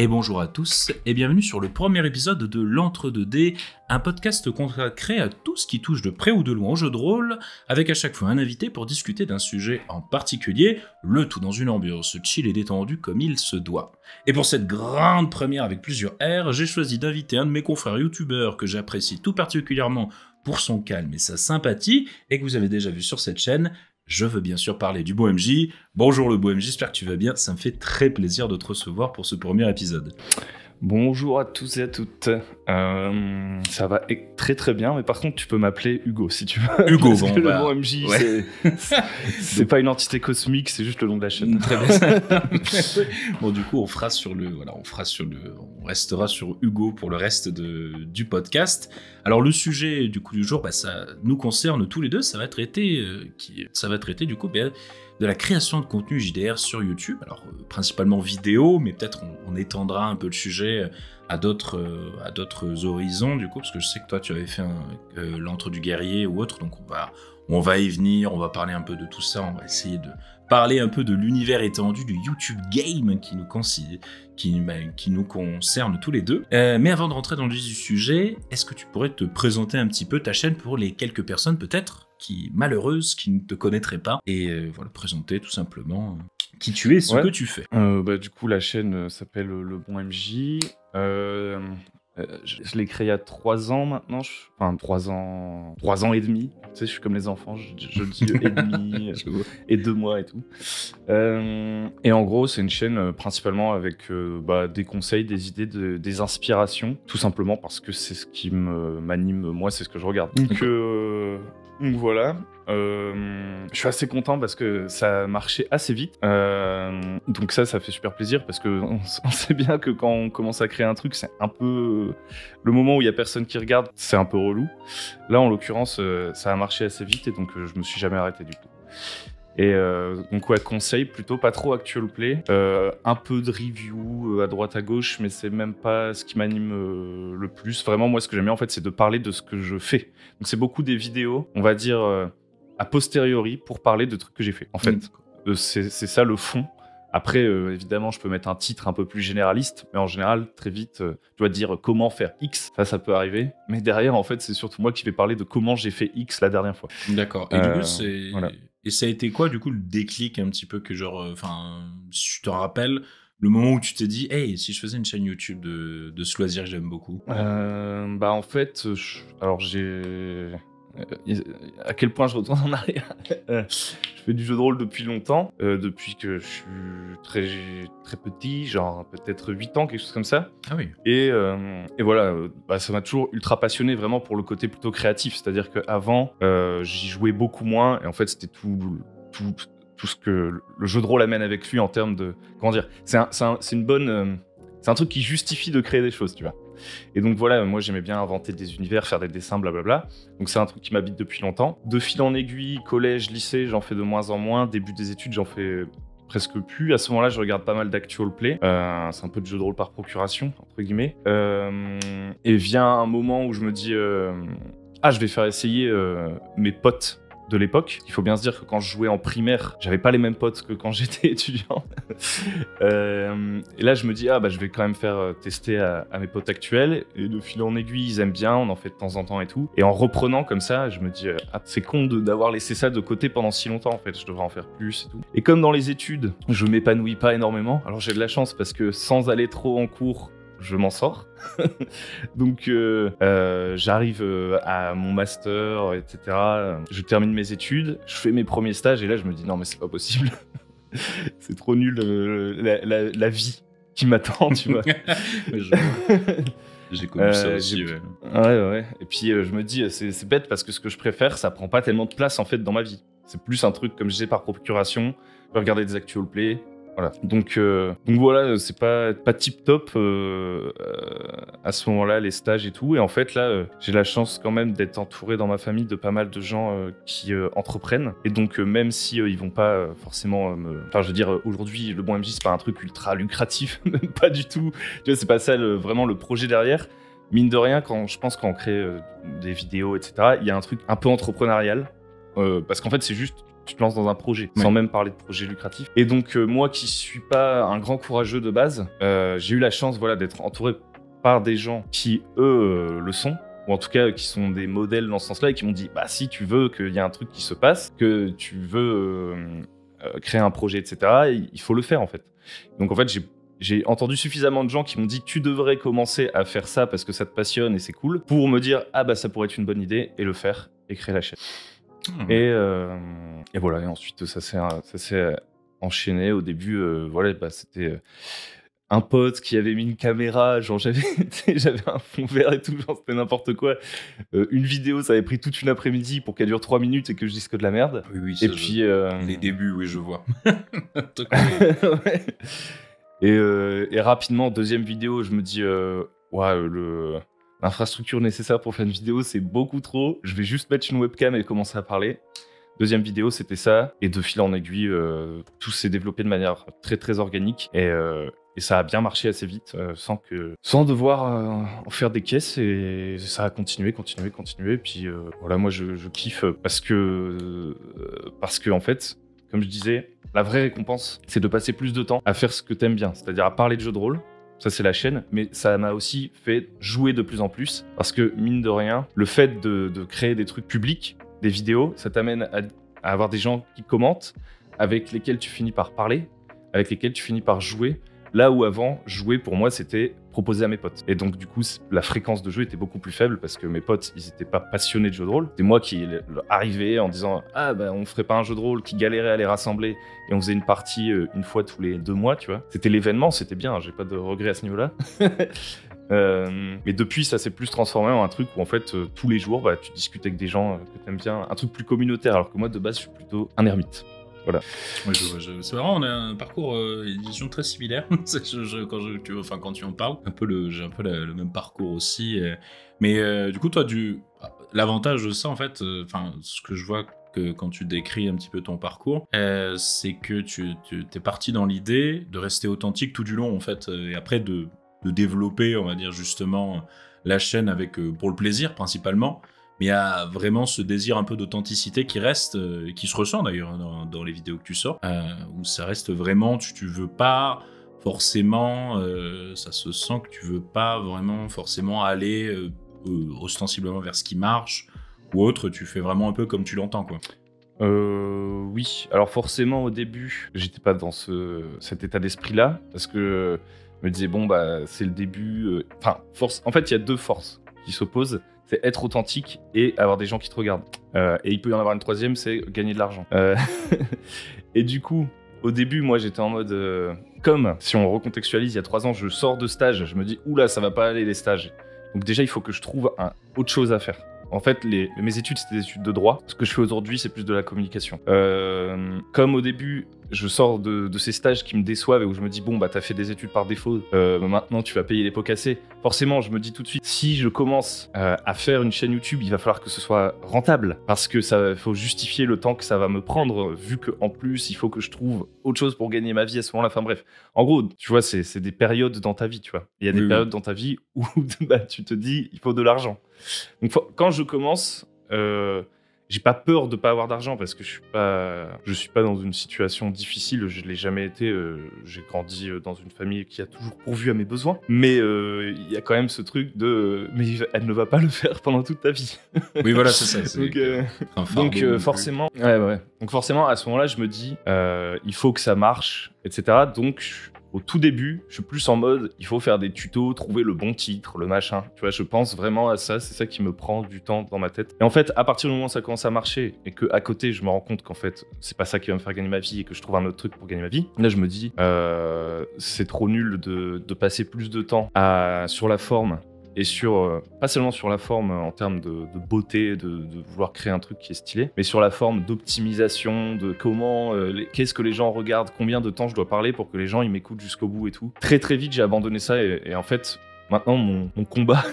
Et bonjour à tous, et bienvenue sur le premier épisode de l'Entre-deux-D, un podcast consacré à tout ce qui touche de près ou de loin au jeu de rôle, avec à chaque fois un invité pour discuter d'un sujet en particulier, le tout dans une ambiance chill et détendue comme il se doit. Et pour cette grande première avec plusieurs R, j'ai choisi d'inviter un de mes confrères youtubeurs que j'apprécie tout particulièrement pour son calme et sa sympathie, et que vous avez déjà vu sur cette chaîne. Je veux bien sûr parler du beau MJ. Bonjour le beau MJ, j'espère que tu vas bien. Ça me fait très plaisir de te recevoir pour ce premier épisode. Bonjour à tous et à toutes. Ça va très très bien, mais par contre tu peux m'appeler Hugo si tu veux. Hugo, parce que le beau MJ, ouais. c'est pas une entité cosmique, c'est juste le nom de la chaîne. Très bien. Bon, du coup, on restera sur Hugo pour le reste du podcast. Alors le sujet du jour, ça nous concerne tous les deux. Ça va traiter du coup de la création de contenu JDR sur YouTube. Alors principalement vidéo, mais peut-être on étendra un peu le sujet à d'autres horizons du coup, parce que je sais que toi tu avais fait l'Entre du guerrier ou autre, donc on va y venir, on va parler un peu de tout ça, on va essayer de parler un peu de l'univers étendu du YouTube Game qui nous concerne tous les deux. Mais avant de rentrer dans le vif du sujet, est-ce que tu pourrais te présenter un petit peu ta chaîne pour les quelques personnes peut-être malheureuses qui ne te connaîtraient pas, et présenter tout simplement qui tu es et ce que tu fais. Du coup, la chaîne s'appelle Le Bon MJ. Je l'ai créé il y a 3 ans maintenant. 3 ans et demi. Tu sais, je suis comme les enfants, je dis et demi et 2 mois et tout. Et en gros, c'est une chaîne principalement avec des conseils, des idées, des inspirations. Tout simplement parce que c'est ce qui m'anime, moi, c'est ce que je regarde. Donc voilà. Je suis assez content parce que ça a marché assez vite. Donc ça fait super plaisir parce que on sait bien que quand on commence à créer un truc, c'est un peu le moment où il y a personne qui regarde, c'est un peu relou. Là, en l'occurrence, ça a marché assez vite et donc je me suis jamais arrêté du tout. Et donc conseil plutôt pas trop actual play, un peu de review à droite à gauche, mais c'est même pas ce qui m'anime le plus. Vraiment, moi, ce que j'aime bien en fait, c'est de parler de ce que je fais. Donc c'est beaucoup des vidéos, on va dire a posteriori, pour parler de trucs que j'ai fait. En fait, c'est ça le fond. Après, évidemment, je peux mettre un titre un peu plus généraliste, mais en général, très vite, tu dois dire comment faire X. Ça peut arriver. Mais derrière, en fait, c'est surtout moi qui vais parler de comment j'ai fait X la dernière fois. D'accord. Et du coup, voilà. Et ça a été quoi, du coup, le déclic un petit peu que si je te rappelle, le moment où tu t'es dit, hey, si je faisais une chaîne YouTube de ce loisir que j'aime beaucoup. En fait, j'ai... à quel point je retourne en arrière. Je fais du jeu de rôle depuis longtemps, depuis que je suis très, très petit, genre peut-être 8 ans, quelque chose comme ça. Ah oui. Et voilà, ça m'a toujours ultra passionné vraiment pour le côté plutôt créatif, c'est-à-dire qu'avant, j'y jouais beaucoup moins, et en fait c'était tout ce que le jeu de rôle amène avec lui en termes de... Comment dire, c'est un truc qui justifie de créer des choses, tu vois. Et donc voilà, moi j'aimais bien inventer des univers, faire des dessins, blablabla. Donc c'est un truc qui m'habite depuis longtemps. De fil en aiguille, collège, lycée, j'en fais de moins en moins. Début des études, j'en fais presque plus. À ce moment-là, je regarde pas mal d'actual play. C'est un peu de jeu de rôle par procuration, entre guillemets. Et vient un moment où je me dis je vais faire essayer mes potes de l'époque. Il faut bien se dire que quand je jouais en primaire, j'avais pas les mêmes potes que quand j'étais étudiant. Et là, je me dis, je vais quand même faire tester à mes potes actuels. Et de fil en aiguille, ils aiment bien, on en fait de temps en temps et tout. Et en reprenant comme ça, je me dis, c'est con d'avoir laissé ça de côté pendant si longtemps, en fait. Je devrais en faire plus et tout. Et comme dans les études, je m'épanouis pas énormément. Alors j'ai de la chance parce que sans aller trop en cours, je m'en sors. Donc j'arrive à mon master, etc. Je termine mes études, je fais mes premiers stages et là je me dis non mais c'est pas possible. C'est trop nul la vie qui m'attend, tu vois. J'ai connu ça aussi, ouais. Ouais. Et puis je me dis c'est bête parce que ce que je préfère, ça prend pas tellement de place en fait dans ma vie. C'est plus un truc comme je disais par procuration. Je vais regarder des actual play. Voilà. Donc voilà, c'est pas tip top à ce moment-là, les stages et tout. Et en fait, là, j'ai la chance quand même d'être entouré dans ma famille de pas mal de gens qui entreprennent. Et donc, même si ils vont pas forcément Enfin, je veux dire, aujourd'hui, le bon MJ, c'est pas un truc ultra lucratif, même pas du tout. Tu vois, c'est pas ça vraiment le projet derrière. Mine de rien, quand on crée des vidéos, etc., il y a un truc un peu entrepreneurial. Parce qu'en fait, c'est juste... tu te lances dans un projet, Ouais. sans même parler de projet lucratif. Et donc, moi qui suis pas un grand courageux de base, j'ai eu la chance voilà, d'être entouré par des gens qui, eux, le sont, ou en tout cas qui sont des modèles dans ce sens-là, et qui m'ont dit, bah si tu veux qu'il y ait un truc qui se passe, que tu veux créer un projet, etc., il faut le faire en fait. Donc en fait, j'ai entendu suffisamment de gens qui m'ont dit tu devrais commencer à faire ça parce que ça te passionne et c'est cool, pour me dire ah bah ça pourrait être une bonne idée et le faire et créer la chaîne. Et voilà, et ensuite ça s'est enchaîné. Au début, voilà, bah, c'était un pote qui avait mis une caméra, genre j'avais un fond vert et tout, genre c'était n'importe quoi. Une vidéo, ça avait pris toute une après-midi pour qu'elle dure 3 minutes et que je dise que de la merde. Oui, Et puis les débuts, oui, je vois. ouais. Et rapidement, deuxième vidéo, je me dis ouais, l'infrastructure nécessaire pour faire une vidéo, c'est beaucoup trop. Je vais juste mettre une webcam et commencer à parler. Deuxième vidéo, c'était ça. Et de fil en aiguille, tout s'est développé de manière très très organique. Et ça a bien marché assez vite, sans devoir en faire des caisses. Et ça a continué. Puis voilà, moi je kiffe parce que en fait, comme je disais, la vraie récompense, c'est de passer plus de temps à faire ce que t'aimes bien, c'est-à-dire à parler de jeux de rôle. Ça, c'est la chaîne, mais ça m'a aussi fait jouer de plus en plus. Parce que, mine de rien, le fait de créer des trucs publics, des vidéos, ça t'amène à avoir des gens qui commentent, avec lesquels tu finis par parler, avec lesquels tu finis par jouer. Là où avant, jouer pour moi, c'était proposer à mes potes. Et donc, du coup, la fréquence de jeu était beaucoup plus faible parce que mes potes, ils n'étaient pas passionnés de jeux de rôle. C'était moi qui arrivais en disant « Ah, bah, on ferait pas un jeu de rôle », qui galérait à les rassembler. Et on faisait une partie une fois tous les 2 mois, tu vois. C'était l'événement, c'était bien, j'ai pas de regrets à ce niveau-là. Mais depuis, ça s'est plus transformé en un truc où en fait, tous les jours, bah, tu discutes avec des gens que t'aimes bien. Un truc plus communautaire, alors que moi, de base, je suis plutôt un ermite. Voilà. Ouais, c'est vraiment, on a un parcours édition très similaire. Quand tu en parles, j'ai un peu le même parcours aussi. Mais du coup, toi, l'avantage de ça, en fait, ce que je vois que quand tu décris un petit peu ton parcours, c'est que tu es parti dans l'idée de rester authentique tout du long, en fait, et après de développer, on va dire justement, la chaîne avec pour le plaisir principalement. Mais il y a vraiment ce désir un peu d'authenticité qui reste, qui se ressent d'ailleurs dans les vidéos que tu sors, où ça reste vraiment, tu veux pas forcément, ça se sent que tu veux pas vraiment forcément aller ostensiblement vers ce qui marche ou autre, tu fais vraiment un peu comme tu l'entends, quoi. Oui, alors forcément au début, j'étais pas dans cet état d'esprit-là, parce que je me disais bon bah c'est le début. En fait il y a 2 forces qui s'opposent. C'est être authentique et avoir des gens qui te regardent. Et il peut y en avoir une troisième, c'est gagner de l'argent. Et du coup, au début, moi, j'étais en mode... comme, si on recontextualise, il y a 3 ans, je sors de stage, je me dis, oula, ça va pas aller les stages. Donc déjà, il faut que je trouve autre chose à faire. En fait, mes études, c'était des études de droit. Ce que je fais aujourd'hui, c'est plus de la communication. Comme au début, je sors de ces stages qui me déçoivent et où je me dis, bon, bah, t'as fait des études par défaut, maintenant, tu vas payer les pots cassés. Forcément, je me dis tout de suite, si je commence à faire une chaîne YouTube, il va falloir que ce soit rentable. Parce que ça faut justifier le temps que ça va me prendre, vu qu'en plus, il faut que je trouve autre chose pour gagner ma vie à ce moment-là. Enfin bref, en gros, tu vois, c'est des périodes dans ta vie, tu vois. Il y a des périodes dans ta vie où bah, tu te dis, il faut de l'argent. Donc quand je commence, j'ai pas peur de pas avoir d'argent parce que je suis pas dans une situation difficile, je l'ai jamais été. J'ai grandi dans une famille qui a toujours pourvu à mes besoins, mais il y a quand même ce truc mais elle ne va pas le faire pendant toute ta vie. Oui, voilà, c'est ça. Donc forcément, ouais. Donc forcément, à ce moment-là, je me dis, il faut que ça marche, etc. Donc au tout début, je suis plus en mode, il faut faire des tutos, trouver le bon titre, le machin. Tu vois, je pense vraiment à ça, c'est ça qui me prend du temps dans ma tête. Et en fait, à partir du moment où ça commence à marcher et qu'à côté, je me rends compte qu'en fait, c'est pas ça qui va me faire gagner ma vie et que je trouve un autre truc pour gagner ma vie, là, je me dis, c'est trop nul de passer plus de temps sur la forme et pas seulement sur la forme en termes de beauté, de vouloir créer un truc qui est stylé, mais sur la forme d'optimisation, de comment, qu'est-ce que les gens regardent, combien de temps je dois parler pour que les gens ils m'écoutent jusqu'au bout et tout. Très très vite j'ai abandonné ça et en fait maintenant mon combat,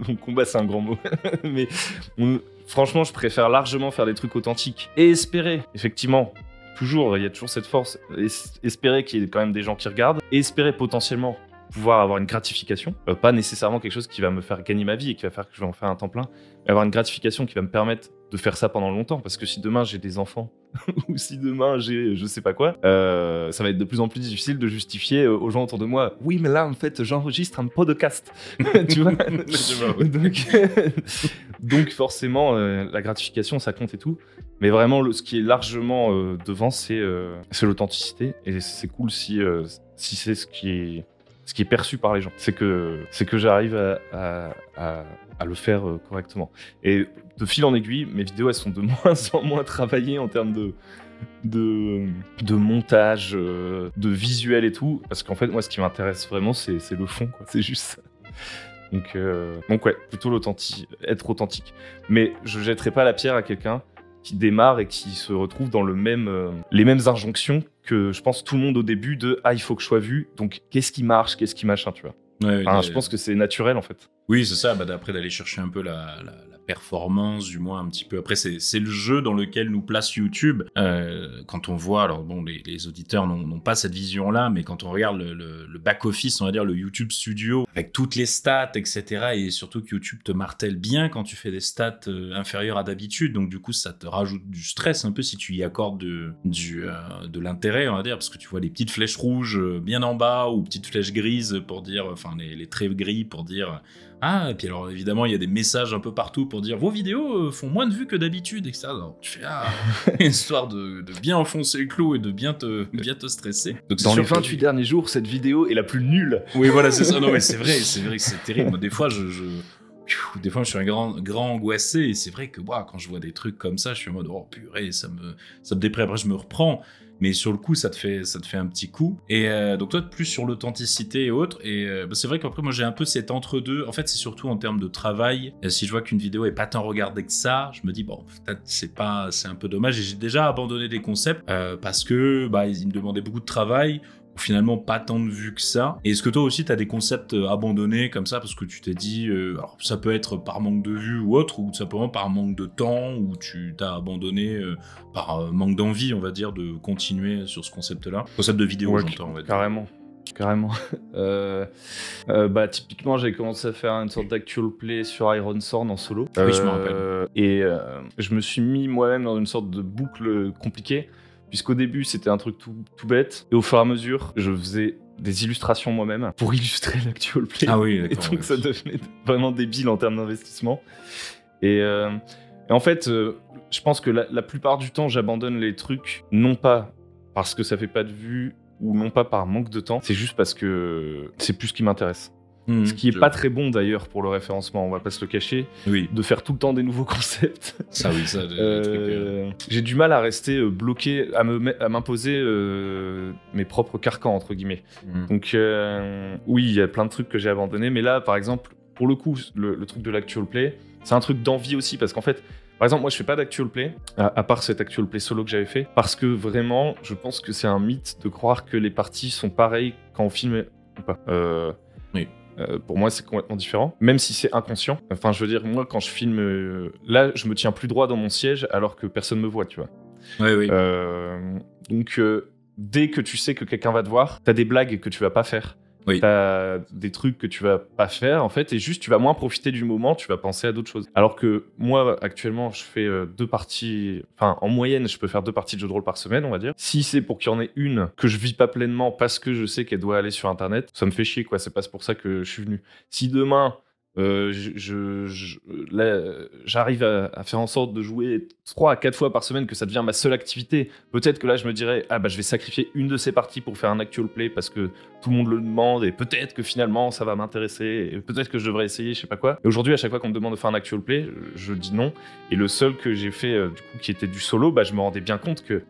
mon combat c'est un grand mot, mais franchement je préfère largement faire des trucs authentiques et espérer, effectivement, il y a toujours cette force, espérer qu'il y ait quand même des gens qui regardent et espérer potentiellement pouvoir avoir une gratification, pas nécessairement quelque chose qui va me faire gagner ma vie et qui va faire que je vais en faire un temps plein, mais avoir une gratification qui va me permettre de faire ça pendant longtemps, parce que si demain j'ai des enfants ou si demain j'ai je sais pas quoi, ça va être de plus en plus difficile de justifier aux gens autour de moi, oui mais là en fait j'enregistre un podcast. Tu vois. Donc forcément la gratification ça compte et tout, mais vraiment ce qui est largement devant c'est l'authenticité, et c'est cool si c'est ce qui est perçu par les gens, c'est que j'arrive à le faire correctement. Et de fil en aiguille, mes vidéos elles sont de moins en moins travaillées en termes de montage, de visuel et tout, parce qu'en fait moi ce qui m'intéresse vraiment c'est le fond, quoi. C'est juste ça. Donc ouais, plutôt être authentique. Mais je jetterai pas la pierre à quelqu'un qui démarre et qui se retrouve dans les mêmes injonctions que je pense tout le monde au début de il faut que je sois vu, donc qu'est-ce qui marche, qu'est-ce qui machin, tu vois. Ouais, Je pense que c'est naturel en fait. Oui, c'est ça, après d'aller chercher un peu la performance, du moins un petit peu. Après, c'est le jeu dans lequel nous place YouTube. Quand on voit, alors bon, les auditeurs n'ont pas cette vision-là, mais quand on regarde le back-office, on va dire le YouTube Studio, avec toutes les stats, etc., et surtout que YouTube te martèle bien quand tu fais des stats inférieures à d'habitude, donc du coup, ça te rajoute du stress un peu si tu y accordes de l'intérêt, on va dire, parce que tu vois les petites flèches rouges bien en bas, ou petites flèches grises pour dire, enfin les traits gris pour dire... et puis alors évidemment il y a des messages un peu partout pour dire vos vidéos font moins de vues que d'habitude, etc. Alors tu fais histoire de bien enfoncer le clou et de bien te stresser. Donc, dans les 28 derniers jours, cette vidéo est la plus nulle. Oui voilà, c'est ça. Non mais c'est vrai que c'est terrible. Moi, des fois je suis un grand angoissé, et c'est vrai que quand je vois des trucs comme ça, je suis en mode oh purée, ça me déprime. Après je me reprends. Mais sur le coup, ça te fait un petit coup. Et donc toi, plus sur l'authenticité et autres. Et c'est vrai qu'après, moi, j'ai un peu cet entre-deux. En fait, c'est surtout en termes de travail. Si je vois qu'une vidéo est pas tant regardée que ça, je me dis, bon, peut-être c'est un peu dommage. Et j'ai déjà abandonné des concepts parce que ils me demandaient beaucoup de travail. Finalement pas tant de vues que ça. Et est-ce que toi aussi t'as des concepts abandonnés comme ça parce que tu t'es dit alors ça peut être par manque de vues ou autre, ou simplement par manque de temps, ou tu t'as abandonné par manque d'envie, on va dire, de continuer sur ce concept de vidéo, j'entends, on va dire. Carrément. Typiquement, j'ai commencé à faire une sorte d'actual play sur Iron Sword en solo. Oui, je me rappelle. Et je me suis mis moi-même dans une sorte de boucle compliquée, puisqu'au début, c'était un truc tout bête. Et au fur et à mesure, je faisais des illustrations moi-même pour illustrer l'actual play. Ah oui, d'accord. Et donc, ça devenait vraiment débile en termes d'investissement. Et en fait, je pense que la plupart du temps, j'abandonne les trucs, non pas parce que ça fait pas de vues, ou non pas par manque de temps, c'est juste parce que c'est plus ce qui m'intéresse. Ce qui est pas très bon d'ailleurs pour le référencement, on va pas se le cacher, de faire tout le temps des nouveaux concepts. Ça oui, ça. J'ai du mal à rester bloqué, à m'imposer mes propres carcans entre guillemets. Donc oui, il y a plein de trucs que j'ai abandonnés, mais là par exemple, pour le coup, le truc de l'actual play, c'est un truc d'envie aussi, parce qu'en fait, par exemple, moi je fais pas d'actual play, à part cet actual play solo que j'avais fait, parce que vraiment, je pense que c'est un mythe de croire que les parties sont pareilles quand on filme ou pas. Pour moi, c'est complètement différent, même si c'est inconscient. Enfin, je veux dire, moi, quand je filme, là, je me tiens plus droit dans mon siège alors que personne me voit, tu vois. Oui. Donc, dès que tu sais que quelqu'un va te voir, t'as des blagues que tu vas pas faire. Oui. T'as des trucs que tu vas pas faire, en fait, et juste, tu vas moins profiter du moment, tu vas penser à d'autres choses. Alors que moi, actuellement, je fais 2 parties... Enfin, en moyenne, je peux faire 2 parties de jeux de rôle par semaine, on va dire. Si c'est pour qu'il y en ait une que je vis pas pleinement parce que je sais qu'elle doit aller sur Internet, ça me fait chier, quoi. C'est pas pour ça que je suis venu. Si demain... j'arrive à faire en sorte de jouer 3 à 4 fois par semaine, que ça devient ma seule activité, peut-être que là je me dirais je vais sacrifier une de ces parties pour faire un actual play parce que tout le monde le demande, et peut-être que finalement ça va m'intéresser, et peut-être que je devrais essayer, je sais pas quoi. Et aujourd'hui, à chaque fois qu'on me demande de faire un actual play, je dis non. Et le seul que j'ai fait du coup, qui était du solo, je me rendais bien compte que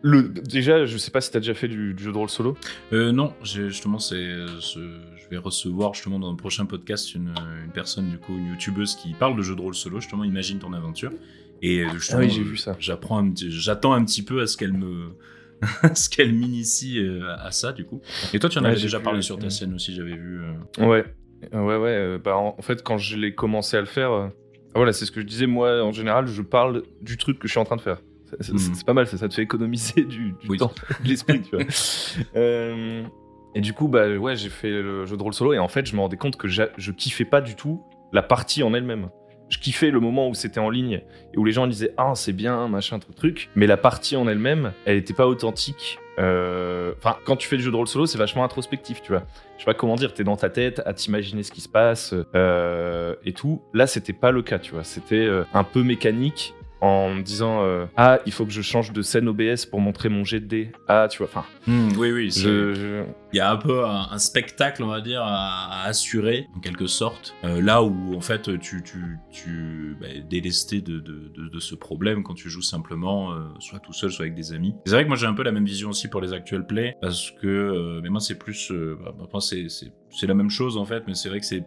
déjà, je sais pas si t'as déjà fait du jeu de rôle solo. Non, justement, je vais recevoir justement dans le prochain podcast une personne, du coup, une youtubeuse qui parle de jeux de rôle solo, justement, Imagine ton aventure. Et justement, j'ai vu ça. J'attends un petit peu à ce qu'elle m'initie à ça, du coup. Et toi, tu en avais déjà parlé sur ta chaîne aussi, j'avais vu. Ouais. En fait, quand je l'ai commencé à le faire, voilà, c'est ce que je disais, moi, en général, je parle du truc que je suis en train de faire. C'est pas mal, ça te fait économiser du temps, de l'esprit, tu vois. Et du coup, bah ouais, j'ai fait le jeu de rôle solo et en fait, je me rendais compte que je kiffais pas du tout la partie en elle-même. Je kiffais le moment où c'était en ligne et où les gens disaient ah c'est bien machin truc, mais la partie en elle-même, elle était pas authentique. Enfin, quand tu fais du jeu de rôle solo, c'est vachement introspectif, tu vois. Je sais pas comment dire, t'es dans ta tête à t'imaginer ce qui se passe et tout. Là, c'était pas le cas, tu vois. C'était un peu mécanique. En me disant ah il faut que je change de scène OBS pour montrer mon jet de dés, ah tu vois, enfin oui, il y a un peu un spectacle, on va dire, à assurer en quelque sorte, là où en fait tu délesté de ce problème quand tu joues simplement soit tout seul soit avec des amis. C'est vrai que moi j'ai un peu la même vision aussi pour les actual play, parce que mais moi c'est plus c'est la même chose en fait, mais c'est vrai que c'est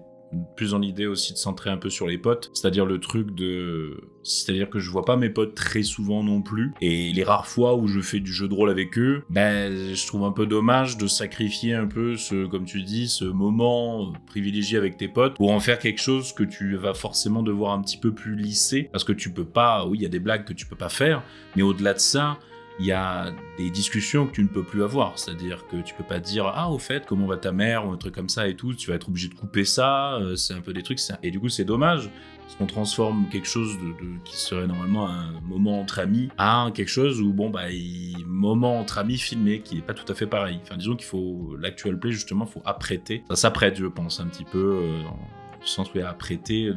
plus dans l'idée aussi de centrer un peu sur les potes, c'est-à-dire que je vois pas mes potes très souvent non plus, et les rares fois où je fais du jeu de rôle avec eux, je trouve un peu dommage de sacrifier un peu comme tu dis, ce moment privilégié avec tes potes pour en faire quelque chose que tu vas forcément devoir un petit peu plus lisser, parce que tu peux pas, oui il y a des blagues que tu peux pas faire, mais au-delà de ça, il y a des discussions que tu ne peux plus avoir, c'est-à-dire que tu peux pas dire ah au fait comment va ta mère ou un truc comme ça et tout, tu vas être obligé de couper ça, c'est un peu des trucs et du coup c'est dommage parce qu'on transforme quelque chose qui serait normalement un moment entre amis à quelque chose où moment entre amis filmé qui est pas tout à fait pareil. Enfin disons qu'il faut l'actual play justement, faut apprêter, ça s'apprête je pense un petit peu dans le sens où il y a apprêter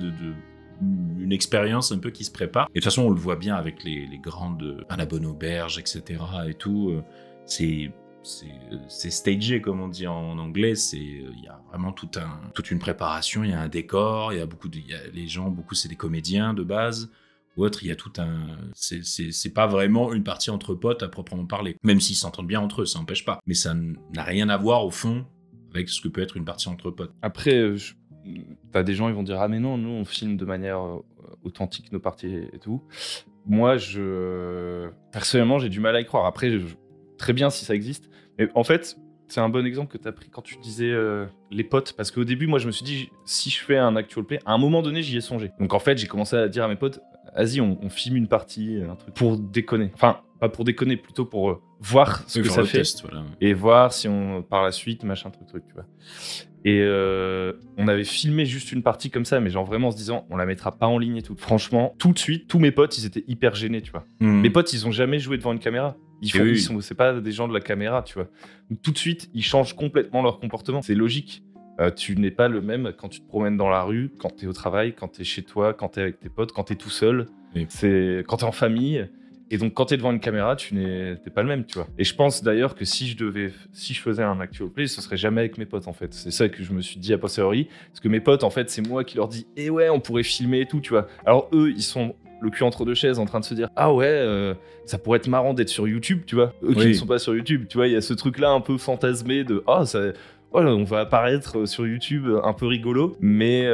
une expérience un peu qui se prépare. Et de toute façon, on le voit bien avec les grandes à la bonne auberge, etc. et tout. C'est stagé, comme on dit en anglais. Il y a vraiment toute une préparation. Il y a un décor. Il y a les gens, beaucoup c'est des comédiens de base. Ou autre, il y a tout un. C'est pas vraiment une partie entre potes à proprement parler. Même s'ils s'entendent bien entre eux, ça n'empêche pas. Mais ça n'a rien à voir au fond avec ce que peut être une partie entre potes. Après, t'as des gens, ils vont dire ah mais non, nous on filme de manière authentique nos parties et tout. Moi, personnellement, j'ai du mal à y croire. Après, très bien si ça existe. Mais en fait, c'est un bon exemple que t'as pris quand tu disais les potes. Parce qu'au début, moi, je me suis dit, si je fais un actual play, à un moment donné, j'y ai songé. Donc en fait, j'ai commencé à dire à mes potes, vas-y, on filme une partie, un truc, pour déconner. Enfin, pas pour déconner, plutôt pour voir ce que ça fait. Test, voilà. Et voir si par la suite, machin, truc, tu vois. Et on avait filmé juste une partie comme ça, mais genre vraiment en se disant, on la mettra pas en ligne et tout. Franchement, tout de suite, tous mes potes, ils étaient hyper gênés, tu vois. Mes potes, ils ont jamais joué devant une caméra. C'est pas des gens de la caméra, tu vois. Donc, tout de suite, ils changent complètement leur comportement. C'est logique. Tu n'es pas le même quand tu te promènes dans la rue, quand t'es au travail, quand t'es chez toi, quand t'es avec tes potes, quand t'es tout seul. Oui. Quand t'es en famille. Et donc, quand t'es devant une caméra, t'es pas le même, tu vois. Et je pense d'ailleurs que si je faisais un actual play, ce serait jamais avec mes potes, en fait. C'est ça que je me suis dit a posteriori. Parce que mes potes, en fait, c'est moi qui leur dis, eh ouais, on pourrait filmer et tout, tu vois. Alors, eux, ils sont le cul entre deux chaises en train de se dire, ah ouais, ça pourrait être marrant d'être sur YouTube, tu vois. Eux qui ne sont pas sur YouTube, tu vois, il y a ce truc-là un peu fantasmé de, on va apparaître sur YouTube un peu rigolo, mais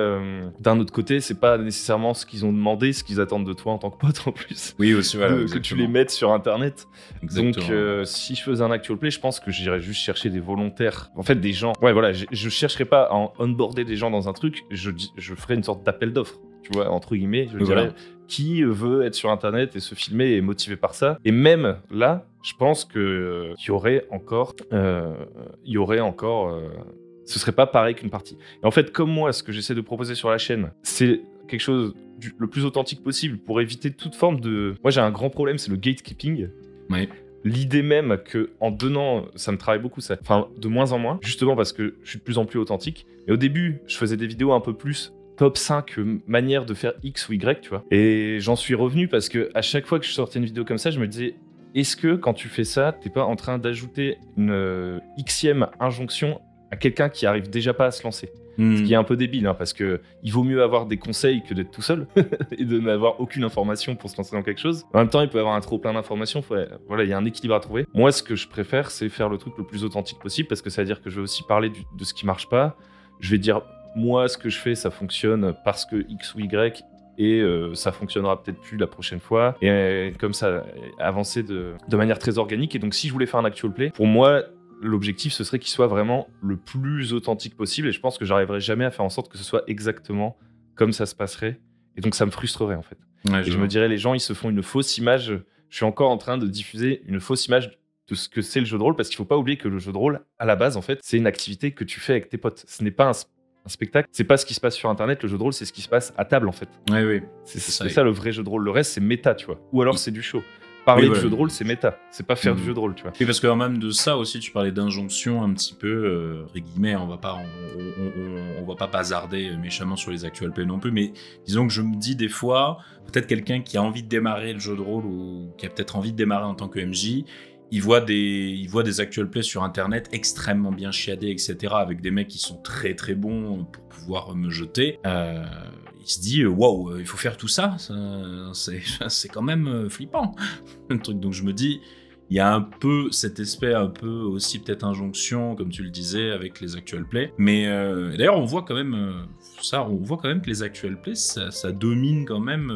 d'un autre côté, c'est pas nécessairement ce qu'ils ont demandé, ce qu'ils attendent de toi en tant que pote en plus. Oui, aussi, voilà. Que tu les mettes sur Internet. Exactement. Donc, si je faisais un actual play, je pense que j'irais juste chercher des volontaires. En fait, des gens. Ouais, voilà, je chercherais pas à onboarder des gens dans un truc, je ferais une sorte d'appel d'offres, tu vois, entre guillemets. Je dirais, qui veut être sur Internet et se filmer et est motivé par ça. Et même là, je pense qu'il y aurait encore, ce serait pas pareil qu'une partie. Et en fait, comme moi, ce que j'essaie de proposer sur la chaîne, c'est quelque chose le plus authentique possible pour éviter toute forme de. Moi, j'ai un grand problème, c'est le gatekeeping. Ouais. L'idée même que en donnant, ça me travaille beaucoup, ça. Enfin, de moins en moins, justement parce que je suis de plus en plus authentique. Et au début, je faisais des vidéos un peu plus top 5 manières de faire X ou Y, tu vois. Et j'en suis revenu parce que à chaque fois que je sortais une vidéo comme ça, je me disais, est-ce que quand tu fais ça, t'es pas en train d'ajouter une Xème injonction à quelqu'un qui arrive déjà pas à se lancer? Ce qui est un peu débile, hein, parce que il vaut mieux avoir des conseils que d'être tout seul et de n'avoir aucune information pour se lancer dans quelque chose. En même temps, il peut y avoir un trop plein d'informations. Voilà, il y a un équilibre à trouver. Moi, ce que je préfère, c'est faire le truc le plus authentique possible, parce que ça veut dire que je vais aussi parler de ce qui marche pas. Je vais dire, moi, ce que je fais, ça fonctionne parce que X ou Y, et ça fonctionnera peut-être plus la prochaine fois. Et comme ça, avancer de manière très organique. Et donc, si je voulais faire un actual play, pour moi, l'objectif, ce serait qu'il soit vraiment le plus authentique possible. Et je pense que j'arriverai jamais à faire en sorte que ce soit exactement comme ça se passerait. Et donc, ça me frustrerait, en fait. Ouais, et je me dirais, les gens, ils se font une fausse image. Je suis encore en train de diffuser une fausse image de ce que c'est le jeu de rôle, parce qu'il faut pas oublier que le jeu de rôle, à la base, en fait, c'est une activité que tu fais avec tes potes. Ce n'est pas un spectacle, c'est pas ce qui se passe sur Internet. Le jeu de rôle, c'est ce qui se passe à table, en fait. Oui. C'est ça le vrai jeu de rôle. Le reste, c'est méta, tu vois. Ou alors c'est du show. Parler de jeu de rôle, c'est méta. C'est pas faire du jeu de rôle, tu vois. Oui, parce que même de ça aussi, tu parlais d'injonction un petit peu, guillemets, on va pas bazarder méchamment sur les actual play non plus, mais disons que je me dis des fois, peut-être quelqu'un qui a envie de démarrer le jeu de rôle ou qui a peut-être envie de démarrer en tant que MJ, il voit des actual plays sur internet extrêmement bien chiadés, etc., avec des mecs qui sont très très bons pour pouvoir me jeter. Il se dit waouh, il faut faire tout ça, c'est quand même flippant le truc. Donc je me dis, il y a un peu cet aspect un peu aussi peut-être injonction, comme tu le disais, avec les actual plays. Mais d'ailleurs on voit quand même que les actual plays ça domine quand même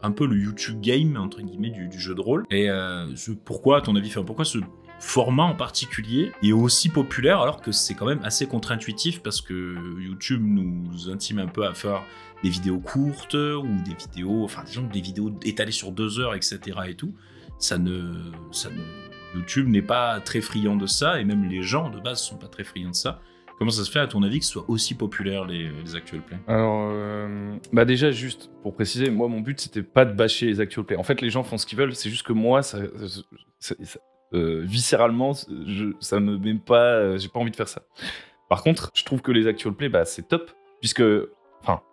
un peu le YouTube game entre guillemets du jeu de rôle. Et pourquoi à ton avis, pourquoi ce format en particulier est aussi populaire alors que c'est quand même assez contre-intuitif, parce que YouTube nous intime un peu à faire des vidéos courtes ou des vidéos, des vidéos étalées sur 2 heures, etc. et tout. YouTube n'est pas très friand de ça, et même les gens de base sont pas très friands de ça. Comment ça se fait, à ton avis, que ce soit aussi populaire les actual plays ? Alors, déjà, juste pour préciser, moi, mon but, c'était pas de bâcher les actual plays. En fait, les gens font ce qu'ils veulent, c'est juste que moi, viscéralement, ça me met pas, j'ai pas envie de faire ça. Par contre, je trouve que les actual plays, c'est top, puisque,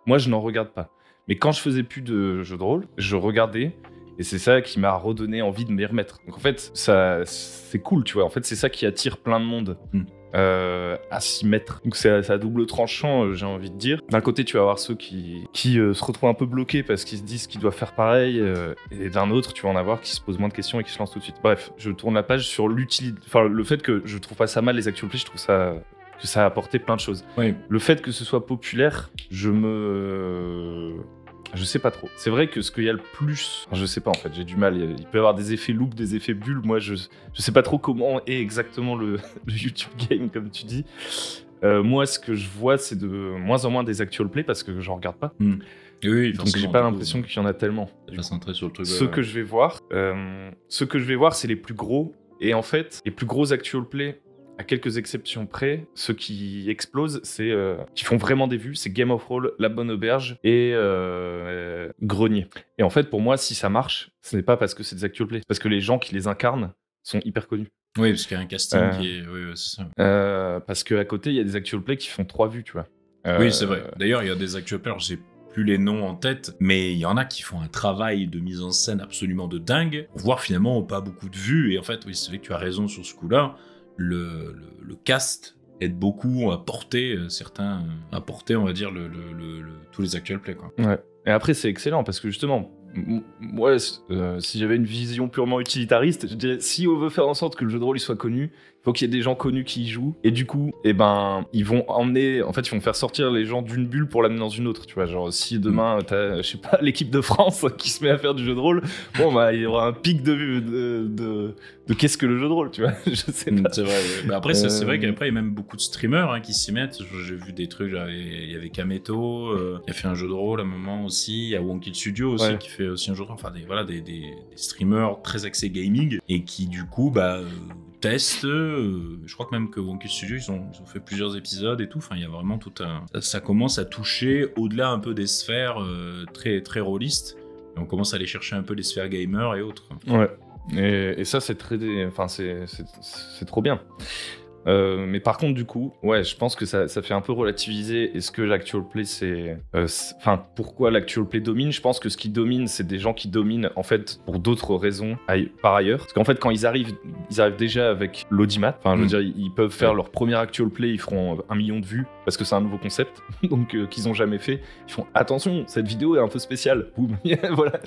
moi, je n'en regarde pas. Mais quand je faisais plus de jeux de rôle, je regardais, et c'est ça qui m'a redonné envie de m'y remettre. Donc en fait, ça, c'est cool, tu vois. En fait, c'est ça qui attire plein de monde à s'y mettre. Donc c'est à double tranchant, j'ai envie de dire. D'un côté, tu vas avoir ceux qui se retrouvent un peu bloqués parce qu'ils se disent qu'ils doivent faire pareil, et d'un autre, tu vas en avoir qui se posent moins de questions et qui se lancent tout de suite. Bref, je tourne la page sur l'utilité, le fait que je trouve pas ça mal les actual plays, je trouve ça que ça a apporté plein de choses. Oui. Le fait que ce soit populaire, je sais pas trop. C'est vrai que ce qu'il y a le plus... je sais pas, en fait, j'ai du mal. Il peut y avoir des effets loop, des effets bulles. Moi, je sais pas trop comment est exactement le YouTube game, comme tu dis. Moi, ce que je vois, c'est de moins en moins des actual plays parce que j'en regarde pas. Oui, donc j'ai pas l'impression qu'il y en a tellement. Je vais centrer sur le truc. Que je vais voir, c'est les plus gros. Et en fait, les plus gros actual plays, à quelques exceptions près, ceux qui explosent, c'est qui font vraiment des vues, c'est Game of Roll, La Bonne Auberge et Grenier. Et en fait, pour moi, si ça marche, ce n'est pas parce que c'est des actual plays, c'est parce que les gens qui les incarnent sont hyper connus. Oui, parce qu'il y a un casting qui est... Oui, c'est ça. Parce qu'à côté, il y a des actual plays qui font 3 vues, tu vois. Oui, c'est vrai. D'ailleurs, il y a des actual plays, j'ai plus les noms en tête, mais il y en a qui font un travail de mise en scène absolument de dingue, voire finalement pas beaucoup de vues. Et en fait, oui, c'est vrai que tu as raison sur ce coup-là. Le cast aide beaucoup à porter on va dire, tous les actual plays, quoi. Ouais. Et après, c'est excellent parce que justement, moi, si j'avais une vision purement utilitariste, je dirais, si on veut faire en sorte que le jeu de rôle il soit connu, il faut qu'il y ait des gens connus qui y jouent. Et du coup, ils vont ils vont faire sortir les gens d'une bulle pour l'amener dans une autre. Tu vois, genre, si demain, t'as, je sais pas, l'équipe de France qui se met à faire du jeu de rôle, il y aura un pic de qu'est-ce que le jeu de rôle, tu vois. Je sais pas. C'est vrai, ouais. Après, c'est vrai qu'après, il y a même beaucoup de streamers qui s'y mettent. J'ai vu des trucs, il y avait Kameto, qui a fait un jeu de rôle à un moment aussi. Il y a Wonky Studio aussi, qui fait aussi un jeu de rôle. Enfin, des streamers très axés gaming et qui, du coup, testent. Je crois que même que Wonky Studio, ils ont fait plusieurs épisodes et tout. Enfin, il y a vraiment tout ça commence à toucher au-delà un peu des sphères très, très rôlistes. Et on commence à aller chercher un peu les sphères gamers et autres. Ouais. Et ça, c'est c'est trop bien. Mais par contre, du coup, je pense que ça fait un peu relativiser. Est-ce que l'actual play, pourquoi l'actual play domine ? Je pense que ce qui domine, c'est des gens qui dominent, en fait, pour d'autres raisons par ailleurs. Parce qu'en fait, quand ils arrivent déjà avec l'audimat. Je veux dire, ils peuvent faire leur premier actual play, ils feront 1 million de vues, parce que c'est un nouveau concept, donc qu'ils ont jamais fait. Ils font, attention, cette vidéo est un peu spéciale. Boum. Voilà.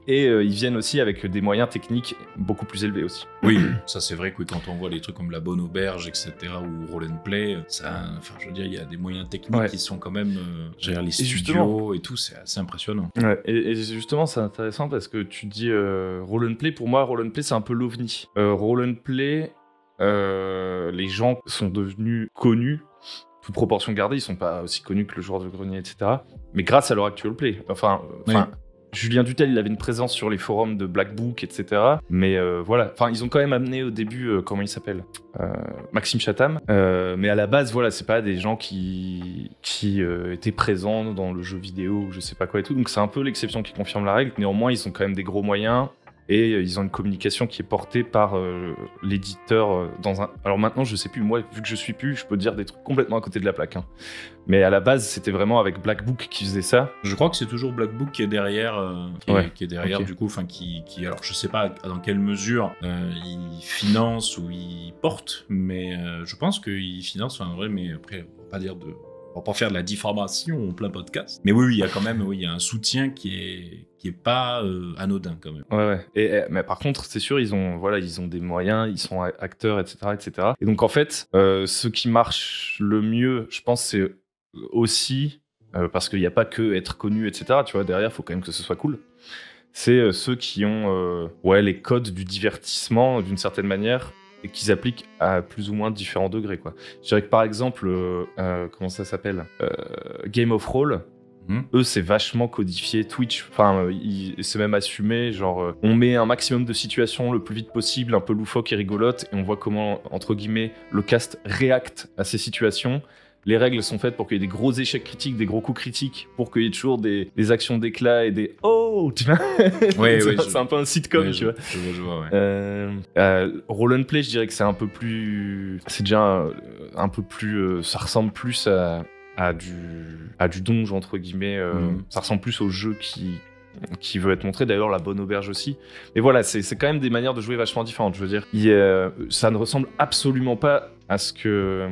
Ils viennent aussi avec des moyens techniques beaucoup plus élevés aussi. Oui, ça c'est vrai que quand on voit les trucs comme La Bonne Auberge, etc., ou Roll and Play, je veux dire, il y a des moyens techniques qui sont quand même, les studios et tout, c'est assez impressionnant. Ouais. Et justement, c'est intéressant parce que tu dis Roll and Play. Pour moi, Roll and Play, c'est un peu l'ovni. Roll and Play, les gens sont devenus connus, toute proportion gardée, ils sont pas aussi connus que le joueur de grenier, etc. Mais grâce à leur actual play. Julien Dutel, il avait une présence sur les forums de Black Book, etc. Mais voilà, enfin, ils ont quand même amené au début, comment il s'appelle, Maxime Chatham. Mais à la base, voilà, c'est pas des gens qui étaient présents dans le jeu vidéo ou je sais pas quoi et tout. Donc c'est un peu l'exception qui confirme la règle. Néanmoins, ils ont quand même des gros moyens. Et ils ont une communication qui est portée par l'éditeur dans un... Alors maintenant, je sais plus, moi, vu que je suis plus, je peux dire des trucs complètement à côté de la plaque. Hein. Mais à la base, c'était vraiment avec Black Book qui faisait ça. Je crois que c'est toujours Black Book qui est derrière, qui est derrière okay. Du coup, enfin qui, alors je sais pas dans quelle mesure il finance ou il porte, mais je pense qu'il finance, enfin vrai, mais après, on va pas dire de... On va pas faire de la diffamation en plein podcast. Mais oui, il y a quand même il y a un soutien qui est pas anodin quand même. Ouais. Mais par contre, c'est sûr, ils ont des moyens, ils sont acteurs, etc. Et donc en fait, ce qui marche le mieux, je pense, c'est aussi parce qu'il n'y a pas que être connu, etc. Tu vois, derrière, il faut quand même que ce soit cool. C'est ceux qui ont les codes du divertissement d'une certaine manière. Et qu'ils appliquent à plus ou moins différents degrés, quoi. Je dirais que par exemple, comment ça s'appelle, Game of Roll, eux c'est vachement codifié. Twitch, enfin, c'est même assumé, genre on met un maximum de situations le plus vite possible, un peu loufoque et rigolote, et on voit comment, entre guillemets, le cast réacte à ces situations. Les règles sont faites pour qu'il y ait des gros échecs critiques, des gros coups critiques, pour qu'il y ait toujours des actions d'éclat et des « Oh !» tu vois. C'est un peu un sitcom, tu vois. Je vois, ouais. Roll and Play, je dirais que c'est un peu plus... C'est déjà un peu plus... ça ressemble plus à du donjon, entre guillemets. Ça ressemble plus au jeu qui veut être montré, d'ailleurs la bonne auberge aussi. Mais voilà, c'est quand même des manières de jouer vachement différentes, je veux dire. Ça ne ressemble absolument pas à ce que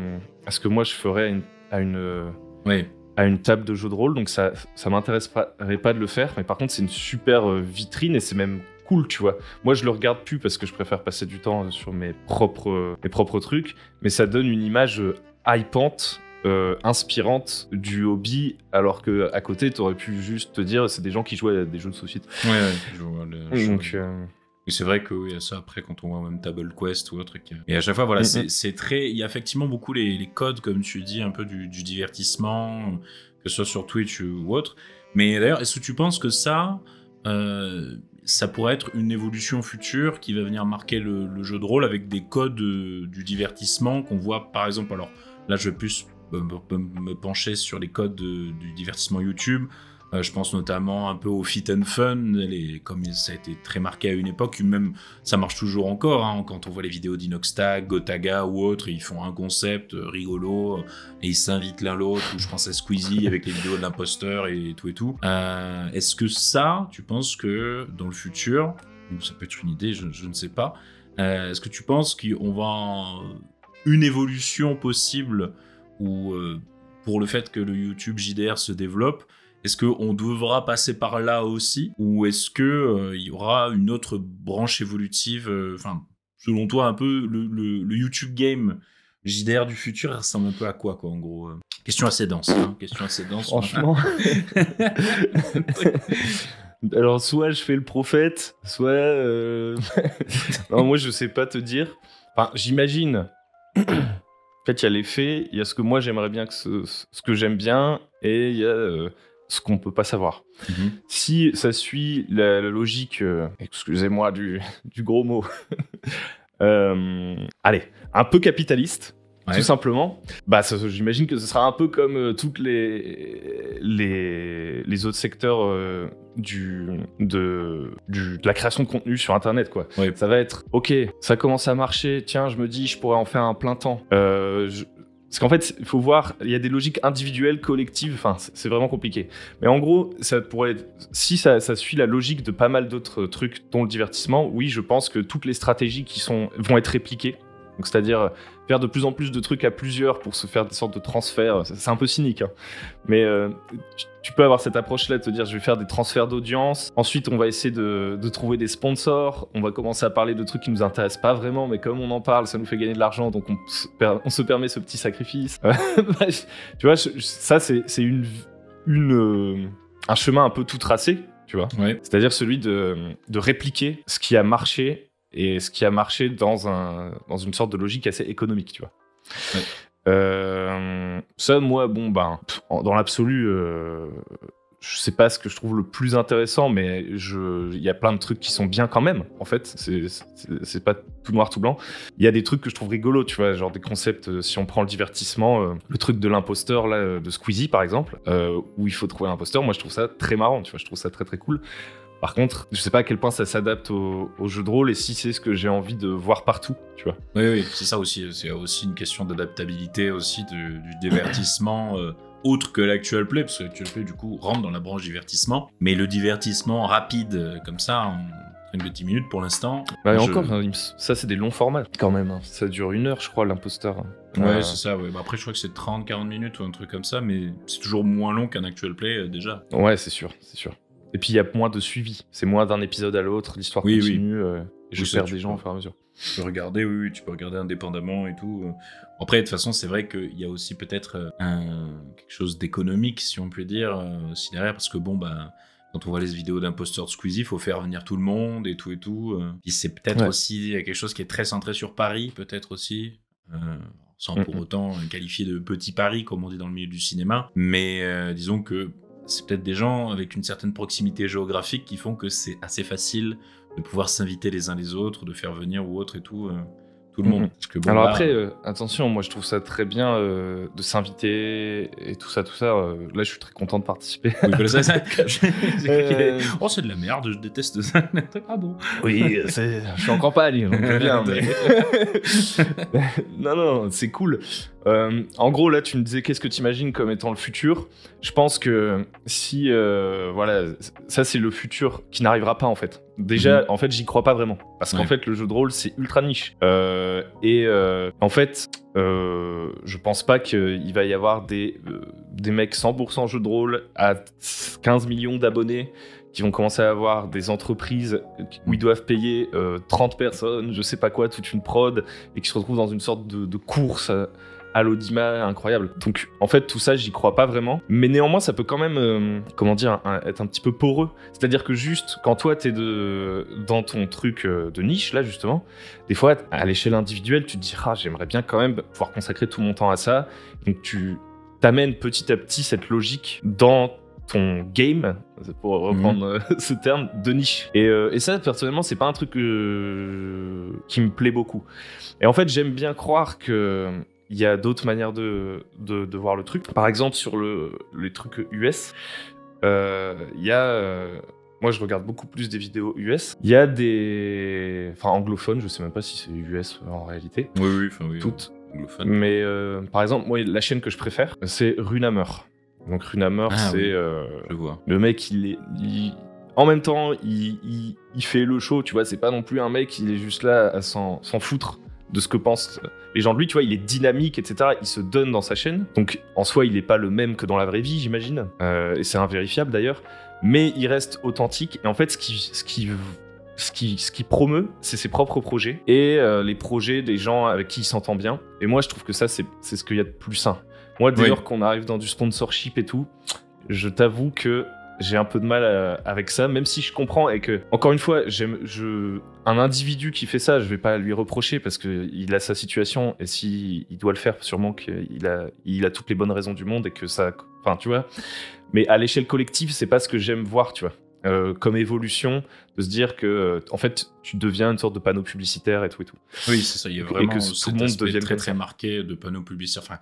moi je ferais à une table de jeu de rôle, donc ça m'intéresserait pas de le faire, mais par contre c'est une super vitrine et c'est même cool, tu vois. Moi je le regarde plus parce que je préfère passer du temps sur mes propres trucs, mais ça donne une image hypante, inspirante du hobby, alors que à côté t'aurais pu juste te dire c'est des gens qui jouent à des jeux de société. Je vois donc et c'est vrai que oui, ça après quand on voit même Table Quest ou autre et à chaque fois voilà c'est très, il y a effectivement beaucoup les codes comme tu dis un peu du divertissement, que ce soit sur Twitch ou autre. Mais d'ailleurs, est-ce que tu penses que ça pourrait être une évolution future qui va venir marquer le jeu de rôle avec des codes du divertissement qu'on voit par exemple, alors là je vais plus me pencher sur les codes du divertissement YouTube. Je pense notamment un peu au Fit and Fun, comme ça a été très marqué à une époque, même ça marche toujours encore, hein, quand on voit les vidéos d'Inoxtag, Gotaga ou autres, ils font un concept rigolo et ils s'invitent l'un l'autre, ou je pense à Squeezie avec les vidéos de l'imposteur et tout. Est-ce que ça, tu penses que dans le futur, ça peut être une idée, je ne sais pas, est-ce que tu penses qu'on va une évolution possible ou pour le fait que le YouTube JDR se développe, est-ce qu'on devra passer par là aussi, ou est-ce qu'il y aura une autre branche évolutive, selon toi, un peu le YouTube game JDR du futur ressemble un peu à quoi en gros Question assez dense, franchement. Alors, soit je fais le prophète, soit... non, moi, je sais pas te dire. Enfin, j'imagine... En fait, il y a les faits, il y a ce que moi j'aimerais bien, ce que j'aime bien, et il y a ce qu'on peut pas savoir. Si ça suit la logique, excusez-moi du gros mot, allez, un peu capitaliste, tout simplement, j'imagine que ce sera un peu comme toutes les autres secteurs de la création de contenu sur Internet, quoi. Ouais. Ça va être, ok, ça commence à marcher, tiens, je me dis, je pourrais en faire un plein temps. Parce qu'en fait, il faut voir, il y a des logiques individuelles, collectives, enfin, c'est vraiment compliqué. Mais en gros, ça pourrait être, si ça suit la logique de pas mal d'autres trucs, dont le divertissement, oui, je pense que toutes les stratégies vont être répliquées. Donc, c'est-à-dire faire de plus en plus de trucs à plusieurs pour se faire des sortes de transferts. C'est un peu cynique, hein. Mais tu peux avoir cette approche-là de te dire je vais faire des transferts d'audience. Ensuite, on va essayer de trouver des sponsors. On va commencer à parler de trucs qui nous intéressent pas vraiment, mais comme on en parle, ça nous fait gagner de l'argent, donc on se permet ce petit sacrifice. Bref, tu vois, ça, c'est un chemin un peu tout tracé, tu vois. Ouais. C'est-à-dire celui de répliquer ce qui a marché. Et ce qui a marché dans une sorte de logique assez économique, tu vois. Ouais. Ça, moi, dans l'absolu, sais pas ce que je trouve le plus intéressant, mais il y a plein de trucs qui sont bien quand même. En fait, c'est pas tout noir tout blanc. Il y a des trucs que je trouve rigolos, tu vois, genre des concepts. Si on prend le divertissement, le truc de l'imposteur là, de Squeezie par exemple, où il faut trouver l'imposteur. Moi, je trouve ça très marrant, tu vois. Je trouve ça très très cool. Par contre, je sais pas à quel point ça s'adapte au jeu de rôle et si c'est ce que j'ai envie de voir partout, tu vois. Oui, c'est ça aussi. C'est aussi une question d'adaptabilité aussi du divertissement autre que l'actual play, parce que l'actual play du coup rentre dans la branche divertissement. Mais le divertissement rapide comme ça, en 10 minutes pour l'instant. Bah, encore, ça c'est des longs formats quand même. Hein. Ça dure 1 heure, je crois, l'imposteur. Ouais, c'est ça. Ouais. Bah, après, je crois que c'est 30-40 minutes ou un truc comme ça, mais c'est toujours moins long qu'un actual play déjà. Ouais, c'est sûr. Et puis il y a moins de suivi, c'est moins d'un épisode à l'autre, l'histoire continue, et je perds des gens au fur et à mesure. Tu peux regarder, tu peux regarder indépendamment et tout. Après, de toute façon, c'est vrai qu'il y a aussi peut-être quelque chose d'économique, si on peut dire, aussi derrière, parce que bon, bah, quand on voit les vidéos d'imposteurs de Squeezie, il faut faire venir tout le monde et tout. Puis c'est peut-être aussi quelque chose qui est très centré sur Paris, peut-être aussi. Sans pour autant qualifier de petit Paris, comme on dit dans le milieu du cinéma. Mais disons que c'est peut-être des gens avec une certaine proximité géographique qui font que c'est assez facile de pouvoir s'inviter les uns les autres, de faire venir ou autre et tout le monde. Parce que, bon, alors là, après, attention, moi je trouve ça très bien de s'inviter et tout ça. Là, je suis très content de participer. Oui, oh, c'est de la merde, je déteste ça. Ah bon? Oui, je suis en campagne, donc bien. Mais... non, c'est cool. En gros, là, tu me disais qu'est-ce que tu imagines comme étant le futur. Je pense que si, voilà, ça c'est le futur qui n'arrivera pas en fait. Déjà, en fait, j'y crois pas vraiment. Parce qu'en fait, le jeu de rôle, c'est ultra niche. En fait, je pense pas qu'il va y avoir des mecs 100% jeu de rôle à 15 millions d'abonnés qui vont commencer à avoir des entreprises où ils doivent payer 30 personnes, je sais pas quoi, toute une prod, et qui se retrouvent dans une sorte de course à l'audimat incroyable. Donc en fait tout ça j'y crois pas vraiment, mais néanmoins ça peut quand même être un petit peu poreux. C'est-à-dire que juste quand toi t'es dans ton truc de niche là justement, des fois à l'échelle individuelle tu te dis j'aimerais bien quand même pouvoir consacrer tout mon temps à ça. Donc tu t'amènes petit à petit cette logique dans ton game, pour reprendre ce terme, de niche. Et ça, personnellement, c'est pas un truc qui me plaît beaucoup. Et en fait, j'aime bien croire que il y a d'autres manières de voir le truc. Par exemple, sur les trucs US, il y a... moi, je regarde beaucoup plus des vidéos US. Il y a des... Enfin, anglophones, je sais même pas si c'est US en réalité. Oui. Toutes. Anglophones. Mais par exemple, moi, la chaîne que je préfère, c'est Runehammer. Donc Runehammer, c'est je vois. Le mec, en même temps, il fait le show, tu vois, c'est pas non plus un mec, il est juste là à s'en foutre de ce que pensent les gens de lui, tu vois, il est dynamique, etc. Il se donne dans sa chaîne. Donc en soi, il est pas le même que dans la vraie vie, j'imagine. Et c'est invérifiable d'ailleurs. Mais il reste authentique. Et en fait, ce qui promeut, c'est ses propres projets et les projets des gens avec qui il s'entend bien. Et moi, je trouve que ça, c'est ce qu'il y a de plus sain. Moi, dès lors qu'on arrive dans du sponsorship et tout, je t'avoue que j'ai un peu de mal avec ça, même si je comprends et que, encore une fois, un individu qui fait ça, je vais pas lui reprocher parce qu'il a sa situation et s'il doit le faire, sûrement qu'il a toutes les bonnes raisons du monde et que ça... Enfin, tu vois. Mais à l'échelle collective, c'est pas ce que j'aime voir, tu vois. Comme évolution, de se dire que, en fait, tu deviens une sorte de panneau publicitaire et tout et tout. Oui, c'est ça. Il y a vraiment et que tout le monde devienne très, très marqué de panneaux publicitaires. Enfin,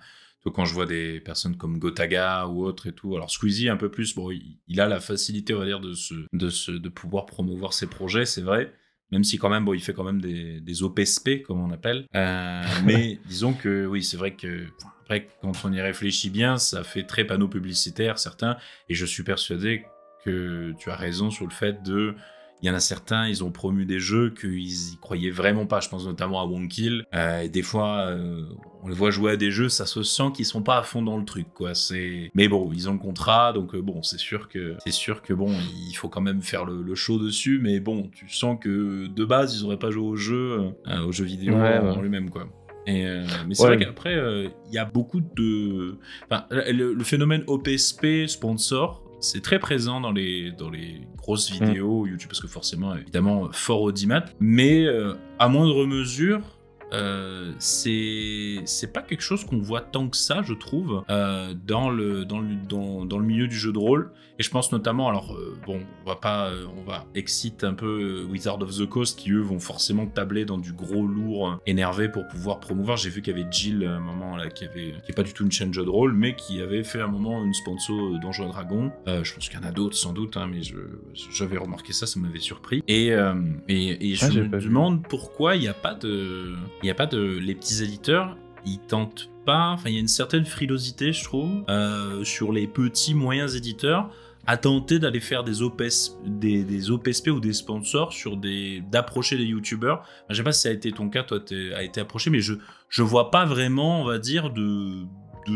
quand je vois des personnes comme Gotaga ou autres et tout, alors Squeezie un peu plus, bon, il a la facilité, on va dire, de pouvoir promouvoir ses projets, c'est vrai, même si quand même, bon, il fait quand même des OPSP, comme on appelle, mais disons que oui, c'est vrai que après, quand on y réfléchit bien, ça fait très panneau publicitaire, certains, et je suis persuadé que tu as raison sur le fait de... Il y en a certains, ils ont promu des jeux qu'ils y croyaient vraiment pas. Je pense notamment à Wonkill. Et des fois, on les voit jouer à des jeux, ça se sent qu'ils sont pas à fond dans le truc, quoi. Mais bon, ils ont le contrat, donc bon, c'est sûr que bon, il faut quand même faire le show dessus. Mais bon, tu sens que de base, ils auraient pas joué au jeu vidéo en lui-même, quoi. Mais c'est vrai qu'après, il y a beaucoup de... Enfin, le phénomène OPSP, sponsor, c'est très présent dans les grosses vidéos YouTube, parce que forcément, évidemment, fort audimat, mais à moindre mesure, c'est pas quelque chose qu'on voit tant que ça, je trouve, dans le milieu du jeu de rôle. Et je pense notamment, alors bon, on va excite un peu Wizard of the Coast qui eux vont forcément tabler dans du gros lourd énervé pour pouvoir promouvoir. J'ai vu qu'il y avait Jill à un moment là qui est pas du tout une chaîne jeu de rôle, mais qui avait fait à un moment une sponsor Donjons et Dragons. Je pense qu'il y en a d'autres sans doute, hein, mais j'avais remarqué ça m'avait surpris. Et je me demande pourquoi il y a pas de les petits éditeurs, ils tentent pas. Enfin, il y a une certaine frilosité, je trouve, sur les petits moyens éditeurs à tenter d'aller faire des des OPSP ou des sponsors d'approcher des youtubeurs. Enfin, je sais pas si ça a été ton cas, toi, a été approché, mais je vois pas vraiment, on va dire, de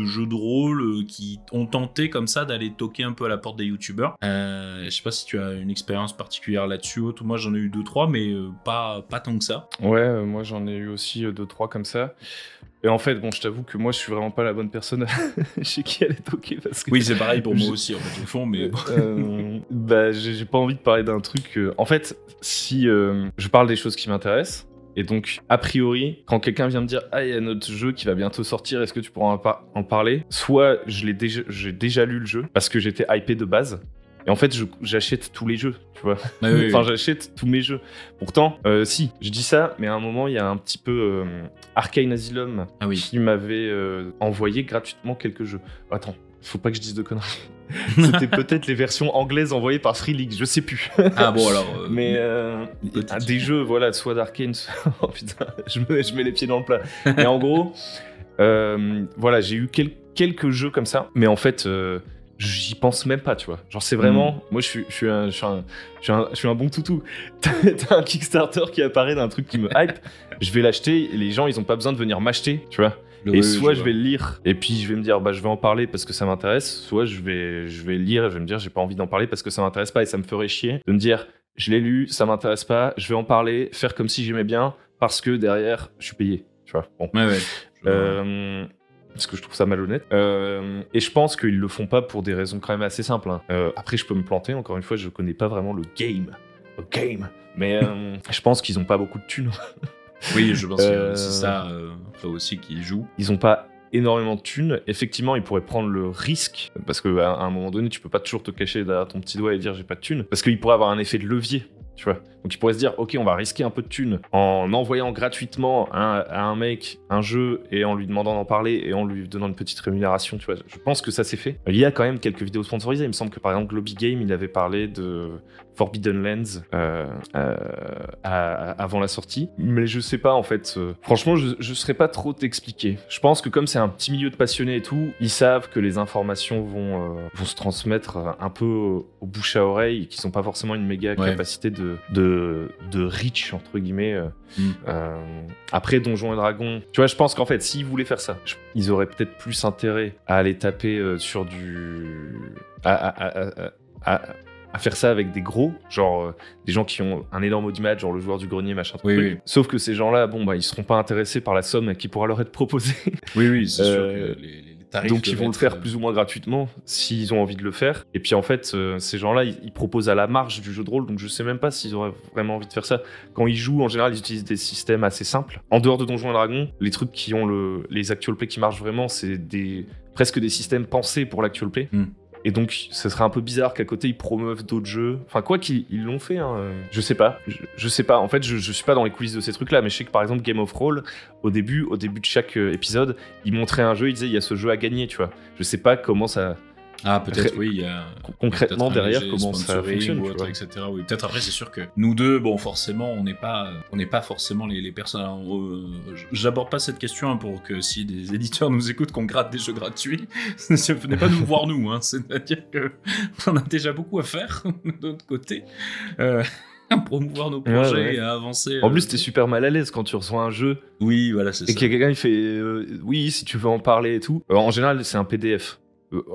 jeux de rôle qui ont tenté comme ça d'aller toquer un peu à la porte des youtubeurs. Je sais pas si tu as une expérience particulière là-dessus. Moi, j'en ai eu 2-3, mais pas tant que ça. Ouais, moi j'en ai eu aussi 2-3 comme ça. Et en fait, bon, je t'avoue que moi, je suis vraiment pas la bonne personne chez qui aller toquer parce que... Oui, c'est pareil pour moi aussi, en fait, au fond, mais... Bah, j'ai pas envie de parler d'un truc... En fait, si je parle des choses qui m'intéressent, et donc, a priori, quand quelqu'un vient me dire « Ah, il y a notre jeu qui va bientôt sortir, est-ce que tu pourras en parler ?» Soit j'ai déjà lu le jeu, parce que j'étais hypé de base, et en fait, j'achète tous les jeux, tu vois. Oui. Enfin, j'achète tous mes jeux. Pourtant, si, je dis ça, mais à un moment, il y a un petit peu Arcane Asylum qui m'avait envoyé gratuitement quelques jeux. Attends, faut pas que je dise de conneries. C'était peut-être les versions anglaises envoyées par Free League, je sais plus. Ah bon, alors... mais des jeux, voilà, soit d'Arcane, oh putain, je mets les pieds dans le plat. Mais en gros, voilà, j'ai eu quelques jeux comme ça, mais en fait... j'y pense même pas, tu vois. Genre, c'est vraiment... Moi, je suis un bon toutou. T'as un Kickstarter qui apparaît d'un truc qui me hype, je vais l'acheter, et les gens, ils ont pas besoin de venir m'acheter, tu vois. Soit je vais le lire, et puis je vais me dire, bah, je vais en parler parce que ça m'intéresse, soit je vais le lire, et je vais me dire, j'ai pas envie d'en parler parce que ça m'intéresse pas, et ça me ferait chier de me dire, je l'ai lu, ça m'intéresse pas, je vais en parler, faire comme si j'aimais bien, parce que derrière, je suis payé, tu vois. Bon. Ouais. Parce que je trouve ça malhonnête. Et je pense qu'ils le font pas pour des raisons quand même assez simples. Hein. Après, je peux me planter. Encore une fois, je connais pas vraiment le game. Mais je pense qu'ils ont pas beaucoup de thunes. Oui, je pense que c'est ça aussi qu'ils jouent. Ils ont pas énormément de thunes. Effectivement, ils pourraient prendre le risque, parce qu'à un moment donné, tu peux pas toujours te cacher derrière ton petit doigt et dire j'ai pas de thunes, parce qu'ils pourraient avoir un effet de levier. Tu vois. Donc ils pourraient se dire, ok, on va risquer un peu de thunes en envoyant gratuitement à un mec un jeu et en lui demandant d'en parler et en lui donnant une petite rémunération, tu vois. Je pense que ça s'est fait. Il y a quand même quelques vidéos sponsorisées. Il me semble que par exemple Globby Game, il avait parlé de Forbidden Lands avant la sortie. Mais je sais pas en fait. Franchement, je saurais pas trop t'expliquer. Je pense que comme c'est un petit milieu de passionnés et tout, ils savent que les informations vont se transmettre un peu au bouche à oreille et qu'ils n'ont pas forcément une méga capacité de reach entre guillemets. Après Donjons et Dragons, tu vois, je pense qu'en fait s'ils voulaient faire ça, ils auraient peut-être plus intérêt à aller taper sur du à faire ça avec des gros, genre des gens qui ont un énorme audimat, genre le joueur du grenier, machin truc. Oui. Sauf que ces gens-là, bon bah ils seront pas intéressés par la somme qui pourra leur être proposée. Oui, c'est sûr que les tarifs donc ils vont le faire plus ou moins gratuitement s'ils ont envie de le faire. Et puis en fait, ces gens-là, ils proposent à la marge du jeu de rôle, donc je sais même pas s'ils auraient vraiment envie de faire ça. Quand ils jouent, en général, ils utilisent des systèmes assez simples. En dehors de Donjons et Dragons, les trucs qui ont les actual play qui marchent vraiment, c'est presque des systèmes pensés pour l'actual play. Et donc, ce serait un peu bizarre qu'à côté, ils promeuvent d'autres jeux. Enfin, quoi qu'ils l'ont fait, hein. Je sais pas. Je sais pas. En fait, je suis pas dans les coulisses de ces trucs-là, mais je sais que, par exemple, Game of Roll, au début de chaque épisode, ils montraient un jeu, ils disaient, il y a ce jeu à gagner, tu vois. Je sais pas comment ça... Ah, peut-être, oui, il y a... Concrètement, derrière, comment ça fonctionne, ou autre, etc. Oui, peut-être après, c'est sûr que nous deux, bon, forcément, on n'est pas forcément les personnes... Alors, j'aborde pas cette question hein, pour que si des éditeurs nous écoutent qu'on gratte des jeux gratuits, venez pas nous voir nous, hein, c'est-à-dire qu'on a déjà beaucoup à faire, de notre côté. À promouvoir nos projets et à avancer. En plus, t'es super mal à l'aise quand tu reçois un jeu. Oui, voilà, c'est ça. Et qu'il y a quelqu'un qui fait oui, si tu veux en parler et tout. En général, c'est un PDF.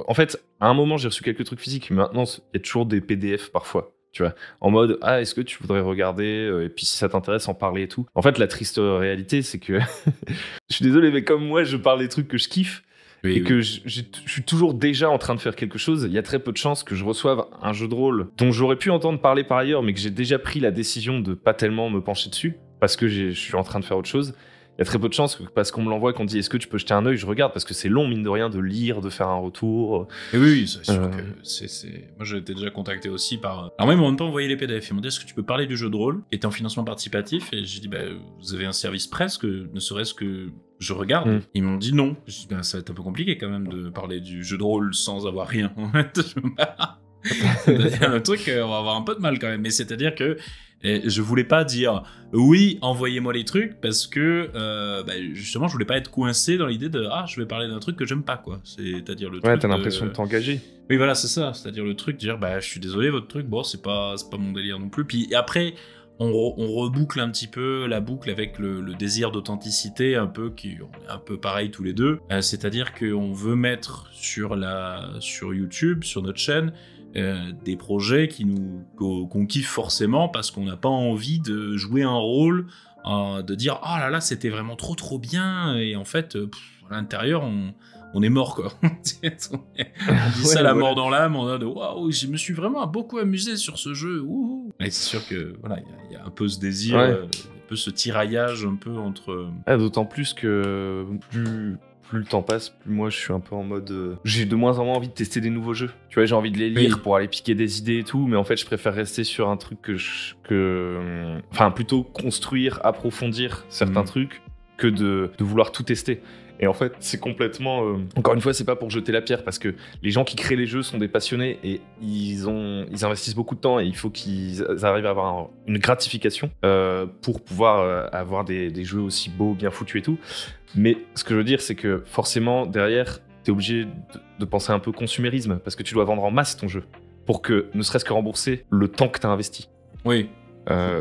En fait, à un moment, j'ai reçu quelques trucs physiques, mais maintenant, il y a toujours des PDF parfois. Tu vois, en mode, ah, est-ce que tu voudrais regarder et puis si ça t'intéresse, en parler et tout. En fait, la triste réalité, c'est que je suis désolé, mais comme moi, je parle des trucs que je kiffe. Que je suis toujours déjà en train de faire quelque chose, il y a très peu de chances que je reçoive un jeu de rôle dont j'aurais pu entendre parler par ailleurs, mais que j'ai déjà pris la décision de pas tellement me pencher dessus, parce que je suis en train de faire autre chose. y a très peu de chances que parce qu'on me l'envoie, qu'on dit est-ce que tu peux jeter un œil, je regarde parce que c'est long mine de rien de lire, de faire un retour. Et oui, c'est sûr que moi j'ai été déjà contacté aussi par. Alors moi ils m'ont même pas envoyé les PDF, ils m'ont dit est-ce que tu peux parler du jeu de rôle, qui était en financement participatif, et j'ai dit vous avez un service presse que ne serait-ce que je regarde. Ils m'ont dit non. Je dis ça va être un peu compliqué quand même de parler du jeu de rôle sans avoir rien. En fait, le truc, on va avoir un peu de mal quand même. Mais c'est-à-dire que je voulais pas dire oui, envoyez-moi les trucs parce que justement je voulais pas être coincé dans l'idée de je vais parler d'un truc que j'aime pas quoi. C'est-à-dire le truc. Ouais, t'as l'impression de t'engager. Oui, voilà, c'est ça. C'est-à-dire le truc de dire je suis désolé, votre truc, bon, c'est pas mon délire non plus. Puis après. On reboucle un petit peu la boucle avec le désir d'authenticité, un peu qui est un peu pareil tous les deux. C'est-à-dire qu'on veut mettre sur YouTube, sur notre chaîne, des projets qu'on kiffe forcément parce qu'on n'a pas envie de jouer un rôle, de dire oh là là c'était vraiment trop bien, et en fait à l'intérieur on est mort quoi. On dit ça la mort dans l'âme, on a de waouh, je me suis vraiment beaucoup amusé sur ce jeu. Ouh. Et c'est sûr que voilà, il y a un peu ce désir, un peu ce tiraillage un peu entre. D'autant plus que plus le temps passe, plus moi je suis un peu en mode. J'ai de moins en moins envie de tester des nouveaux jeux. Tu vois, j'ai envie de les lire pour aller piquer des idées et tout, mais en fait je préfère rester sur un truc enfin plutôt construire, approfondir certains trucs que de vouloir tout tester. Et en fait, c'est complètement... Encore une fois, c'est pas pour jeter la pierre, parce que les gens qui créent les jeux sont des passionnés et ils investissent beaucoup de temps et il faut qu'ils arrivent à avoir une gratification pour pouvoir avoir des jeux aussi beaux, bien foutus et tout. Mais ce que je veux dire, c'est que forcément, derrière, t'es obligé de penser un peu consumérisme, parce que tu dois vendre en masse ton jeu pour que, ne serait-ce que rembourser le temps que t'as investi. Oui.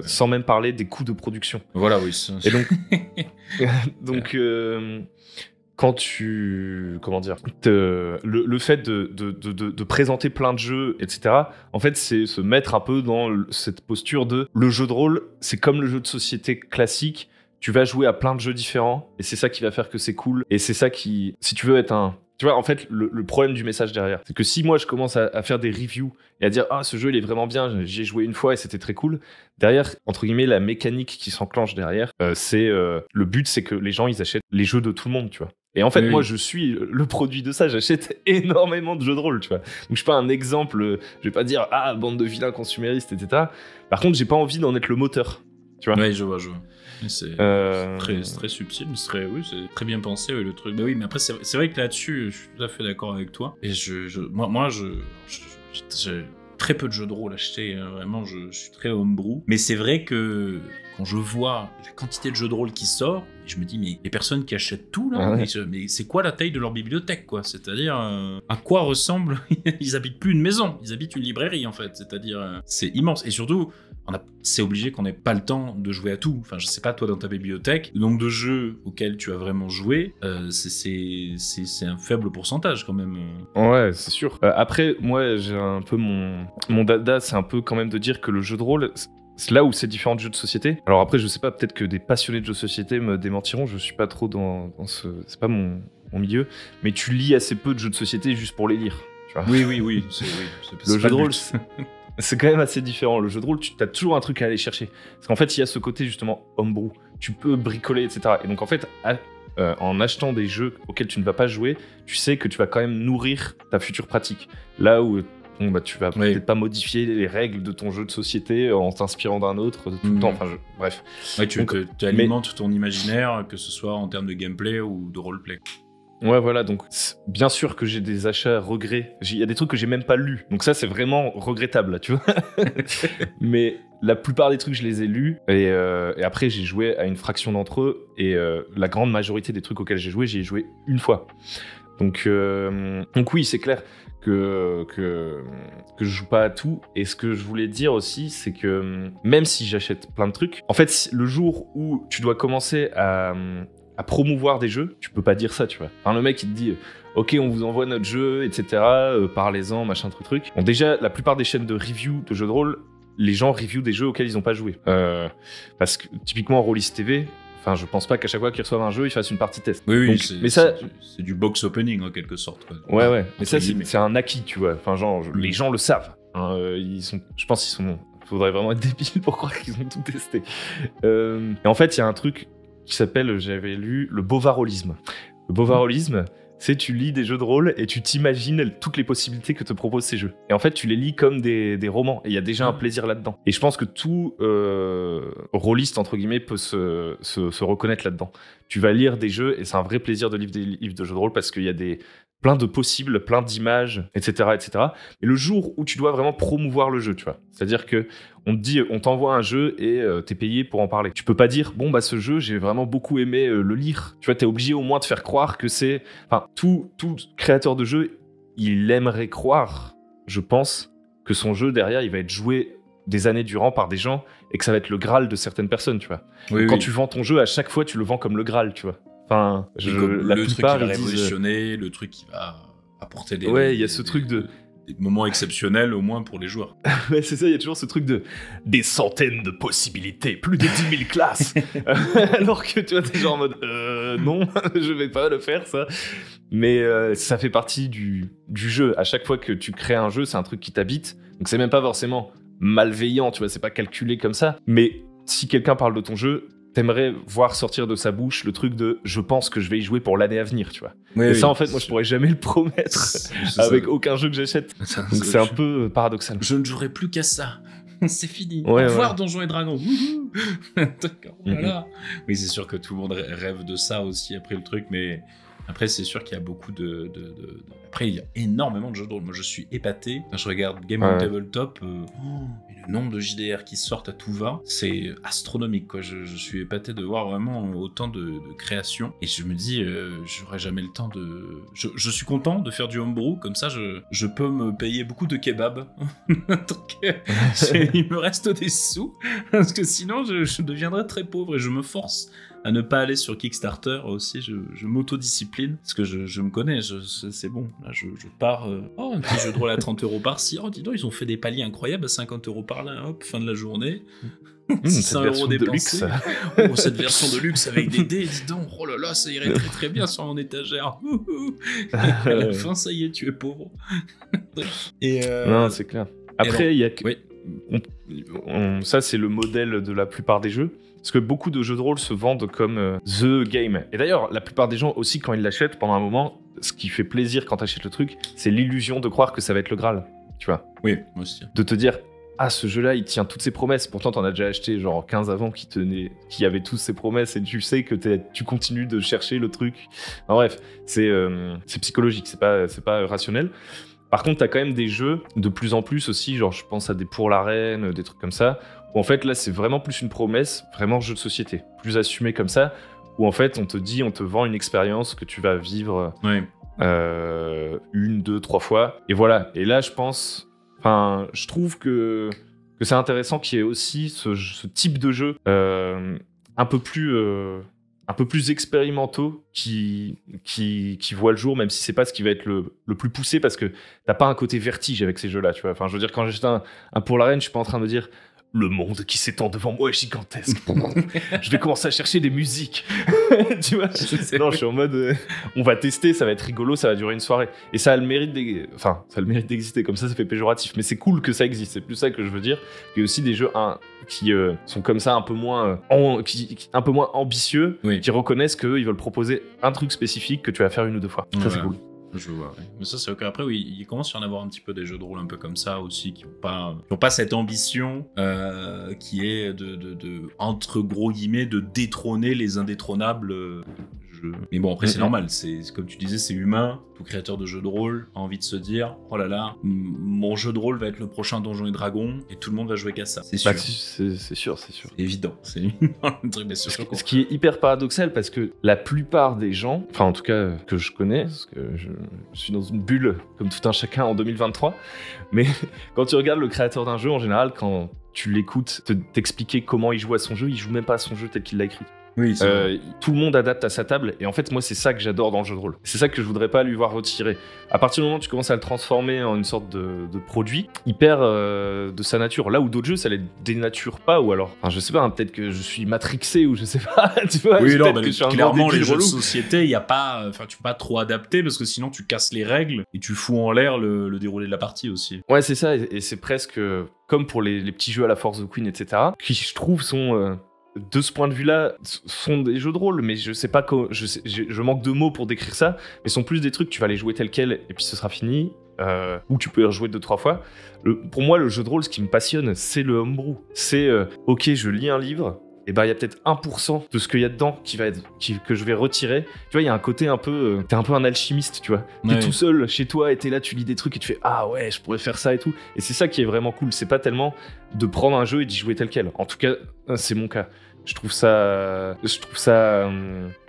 Sans même parler des coûts de production. Voilà, oui. Et donc, quand tu... Comment dire le fait de présenter plein de jeux, etc., en fait, c'est se mettre un peu dans cette posture de... Le jeu de rôle, c'est comme le jeu de société classique. Tu vas jouer à plein de jeux différents, et c'est ça qui va faire que c'est cool. Et c'est ça qui... Si tu veux être un... Tu vois, en fait, le problème du message derrière, c'est que si moi, je commence à faire des reviews et à dire « Ah, ce jeu, il est vraiment bien, j'y ai joué une fois et c'était très cool », derrière, entre guillemets, la mécanique qui s'enclenche derrière, le but, c'est que les gens, ils achètent les jeux de tout le monde, tu vois. Et en fait, moi, je suis le produit de ça. J'achète énormément de jeux de rôle, tu vois. Donc, je suis pas un exemple. Je vais pas dire « Ah, bande de vilains consuméristes, etc. » Par contre, j'ai pas envie d'en être le moteur, tu vois. Oui, je vois. C'est très subtil, c'est très bien pensé le truc. Bah oui, mais après c'est vrai que là-dessus, je suis tout à fait d'accord avec toi. Et moi, j'ai très peu de jeux de rôle achetés. Vraiment, je suis très homebrew. Mais c'est vrai que quand je vois la quantité de jeux de rôle qui sort, je me dis mais les personnes qui achètent tout là, mais c'est quoi la taille de leur bibliothèque quoi? C'est-à-dire à quoi ressemble Ils habitent plus une maison, ils habitent une librairie en fait. C'est-à-dire c'est immense et surtout. C'est obligé qu'on n'ait pas le temps de jouer à tout. Enfin, je sais pas, toi, dans ta bibliothèque, le nombre de jeux auxquels tu as vraiment joué, c'est un faible pourcentage, quand même. Ouais, c'est sûr. Après, moi, j'ai un peu mon dada, c'est un peu quand même de dire que le jeu de rôle... C'est là où c'est différent de jeux de société. Alors après, je sais pas, peut-être que des passionnés de jeux de société me démentiront, je suis pas trop dans ce... C'est pas mon milieu, mais tu lis assez peu de jeux de société juste pour les lire, tu vois. Oui. Le jeu de rôle... C'est quand même assez différent. Le jeu de rôle, tu as toujours un truc à aller chercher. Parce qu'en fait, il y a ce côté justement homebrew. Tu peux bricoler, etc. Et donc en fait, en achetant des jeux auxquels tu ne vas pas jouer, tu sais que tu vas quand même nourrir ta future pratique. Là où tu vas peut-être pas modifier les règles de ton jeu de société en t'inspirant d'un autre tout le temps. Enfin, bref. Ouais, tu alimentes ton imaginaire, que ce soit en termes de gameplay ou de roleplay. Ouais, voilà, donc bien sûr que j'ai des achats regrets. Il y a des trucs que j'ai même pas lus. Donc ça, c'est vraiment regrettable, là, tu vois. Mais la plupart des trucs, je les ai lus. Et après, j'ai joué à une fraction d'entre eux. Et la grande majorité des trucs auxquels j'ai joué, j'y ai joué une fois. Donc oui, c'est clair que je joue pas à tout. Et ce que je voulais dire aussi, c'est que même si j'achète plein de trucs, en fait, le jour où tu dois commencer à promouvoir des jeux, tu peux pas dire ça, tu vois. Enfin, le mec, il te dit ok, on vous envoie notre jeu, etc. Parlez-en, machin, truc. Bon, déjà, la plupart des chaînes de review de jeux de rôle, les gens reviewent des jeux auxquels ils ont pas joué. Parce que, typiquement, Rollis TV, enfin, je pense pas qu'à chaque fois qu'ils reçoivent un jeu, ils fassent une partie test. Oui, donc, c'est du box opening, en quelque sorte. Quoi. Ouais. Mais ça, c'est un acquis, tu vois. Enfin, genre, les gens le savent. Hein, je pense qu'ils sont... Faudrait vraiment être débile pour croire qu'ils ont tout testé. Et en fait, il y a un truc qui s'appelle, j'avais lu, le bovarolisme. Le bovarolisme, c'est tu lis des jeux de rôle et tu t'imagines toutes les possibilités que te proposent ces jeux. Et en fait, tu les lis comme des romans. Et il y a déjà un plaisir là-dedans. Et je pense que tout rôliste, entre guillemets, peut se reconnaître là-dedans. Tu vas lire des jeux et c'est un vrai plaisir de lire des livres de jeux de rôle parce qu'il y a plein de possibles, plein d'images, etc., etc. Et le jour où tu dois vraiment promouvoir le jeu, tu vois. C'est-à-dire que on te dit, on t'envoie un jeu et t'es payé pour en parler. Tu peux pas dire, bon, bah, ce jeu, j'ai vraiment beaucoup aimé le lire. Tu vois, t'es obligé au moins de faire croire que c'est... Enfin, tout créateur de jeu, il aimerait croire, je pense, que son jeu, derrière, il va être joué des années durant par des gens et que ça va être le Graal de certaines personnes, tu vois. Quand tu vends ton jeu, à chaque fois, tu le vends comme le Graal, tu vois. Enfin, le truc qui va révolutionner, le truc qui va apporter des... Ouais, il y a ce truc de... Des moments exceptionnels, au moins pour les joueurs. Ouais, c'est ça, il y a toujours ce truc de... Des centaines de possibilités, plus de 10 000 classes. Alors que tu vois, t'es genre en mode... non, je vais pas le faire, ça. Mais ça fait partie du jeu. À chaque fois que tu crées un jeu, c'est un truc qui t'habite. Donc c'est même pas forcément malveillant, tu vois, c'est pas calculé comme ça. Mais si quelqu'un parle de ton jeu... t'aimerais voir sortir de sa bouche le truc de « je pense que je vais y jouer pour l'année à venir », tu vois. Et ça, en fait, moi, je pourrais jamais le promettre avec aucun jeu que j'achète. Donc c'est un peu paradoxal. Je ne jouerai plus qu'à ça. C'est fini. Au revoir, Donjons et Dragons. D'accord, voilà. Oui, c'est sûr que tout le monde rêve de ça aussi après le truc, mais... Après, c'est sûr qu'il y a beaucoup de... Après, il y a énormément de jeux de rôle. Moi, je suis épaté. Quand je regarde Game on Tabletop, le nombre de JDR qui sortent à tout va, c'est astronomique, quoi. Je suis épaté de voir vraiment autant de créations. Et je me dis, j'aurai jamais le temps de... Je suis content de faire du homebrew. Comme ça, je peux me payer beaucoup de kebabs. Donc, il me reste des sous. Parce que sinon, je deviendrai très pauvre. Et je me force à ne pas aller sur Kickstarter aussi, je m'autodiscipline, parce que je me connais, c'est bon, là je pars, un petit jeu de rôle à 30 € par-ci, dis donc, ils ont fait des paliers incroyables à 50 € par là, hop, fin de la journée, 600 € dépensés, cette version de luxe avec des dés, dis donc, oh là là, ça irait très très bien sur mon étagère, à la fin, ça y est, tu es pauvre. Et non, c'est clair. Après, il y a... Oui. Ça, c'est le modèle de la plupart des jeux. Parce que beaucoup de jeux de rôle se vendent comme The Game. Et d'ailleurs, la plupart des gens aussi, quand ils l'achètent, pendant un moment, ce qui fait plaisir quand t'achètes le truc, c'est l'illusion de croire que ça va être le Graal. Tu vois ? Oui, moi aussi. De te dire, ah, ce jeu-là, il tient toutes ses promesses. Pourtant, t'en as déjà acheté genre 15 avant qui avaient toutes ses promesses et tu sais que tu continues de chercher le truc. Enfin, bref, c'est psychologique, c'est pas rationnel. Par contre, t'as quand même des jeux de plus en plus aussi, genre je pense à des Pour la Reine, des trucs comme ça, où en fait là c'est vraiment plus une promesse, vraiment jeu de société, plus assumé comme ça, où en fait on te vend une expérience que tu vas vivre 1, 2, 3 fois, et voilà. Et là je trouve que c'est intéressant qu'il y ait aussi ce type de jeu un peu plus expérimentaux qui voient le jour, même si c'est pas ce qui va être le plus poussé, parce que t'as pas un côté vertige avec ces jeux-là, tu vois. Enfin, je veux dire, quand j'achète un Pour la Reine, je suis pas en train de me dire le monde qui s'étend devant moi est gigantesque. Je vais commencer à chercher des musiques. Tu vois. Non, je suis en mode on va tester, ça va être rigolo, ça va durer une soirée. Et ça a le mérite d'exister, comme ça fait péjoratif, mais c'est cool que ça existe, c'est plus ça que je veux dire. Il y a aussi des jeux qui sont comme ça un peu moins ambitieux, qui reconnaissent qu'ils veulent proposer un truc spécifique que tu vas faire 1 ou 2 fois. Ça c'est cool. Je vois, ouais. Mais ça, c'est ok. Après, oui, il commence à y en avoir un petit peu des jeux de rôle un peu comme ça aussi, qui n'ont pas cette ambition qui est de, entre gros guillemets, de détrôner les indétrônables jeux. Mais bon, après, c'est normal. C'est comme tu disais, c'est humain. Tout créateur de jeux de rôle a envie de se dire, oh là là, mon jeu de rôle va être le prochain Donjons et Dragons, et tout le monde va jouer qu'à ça. C'est sûr. C'est sûr. C'est évident. C'est un truc, bien sûr. Ce qui est hyper paradoxal, parce que la plupart des gens, enfin en tout cas que je connais, parce que je suis dans une bulle comme tout un chacun en 2023, mais quand tu regardes le créateur d'un jeu, en général, quand tu l'écoutes t'expliquer comment il joue à son jeu, il joue même pas à son jeu tel qu'il l'a écrit. Oui, tout le monde adapte à sa table, et en fait moi c'est ça que j'adore dans le jeu de rôle, c'est ça que je voudrais pas lui voir retirer. À partir du moment où tu commences à le transformer en une sorte de produit, il perd de sa nature, là où d'autres jeux ça les dénature pas, ou alors je sais pas, peut-être que je suis matrixé ou je sais pas, tu vois. Oui, non, clairement les jeux de société, il y a pas, tu peux pas trop adapter, parce que sinon tu casses les règles et tu fous en l'air le déroulé de la partie aussi. Ouais, c'est ça, et c'est presque comme pour les petits jeux à la Force of Queen, etc., qui je trouve sont de ce point de vue-là, sont des jeux de rôle, mais je sais pas, je manque de mots pour décrire ça, mais sont plus des trucs, tu vas les jouer tel quel, et puis ce sera fini, ou tu peux y rejouer 2-3 fois. Pour moi, le jeu de rôle, ce qui me passionne, c'est le homebrew. C'est, ok, je lis un livre, et ben il y a peut-être 1% de ce qu'il y a dedans que je vais retirer. Tu vois, il y a un côté un peu, t'es un peu un alchimiste, tu vois. T'es tout seul chez toi et t'es là, tu lis des trucs et tu fais ah ouais, je pourrais faire ça et tout. Et c'est ça qui est vraiment cool. C'est pas tellement de prendre un jeu et d'y jouer tel quel. En tout cas, c'est mon cas. Je trouve ça,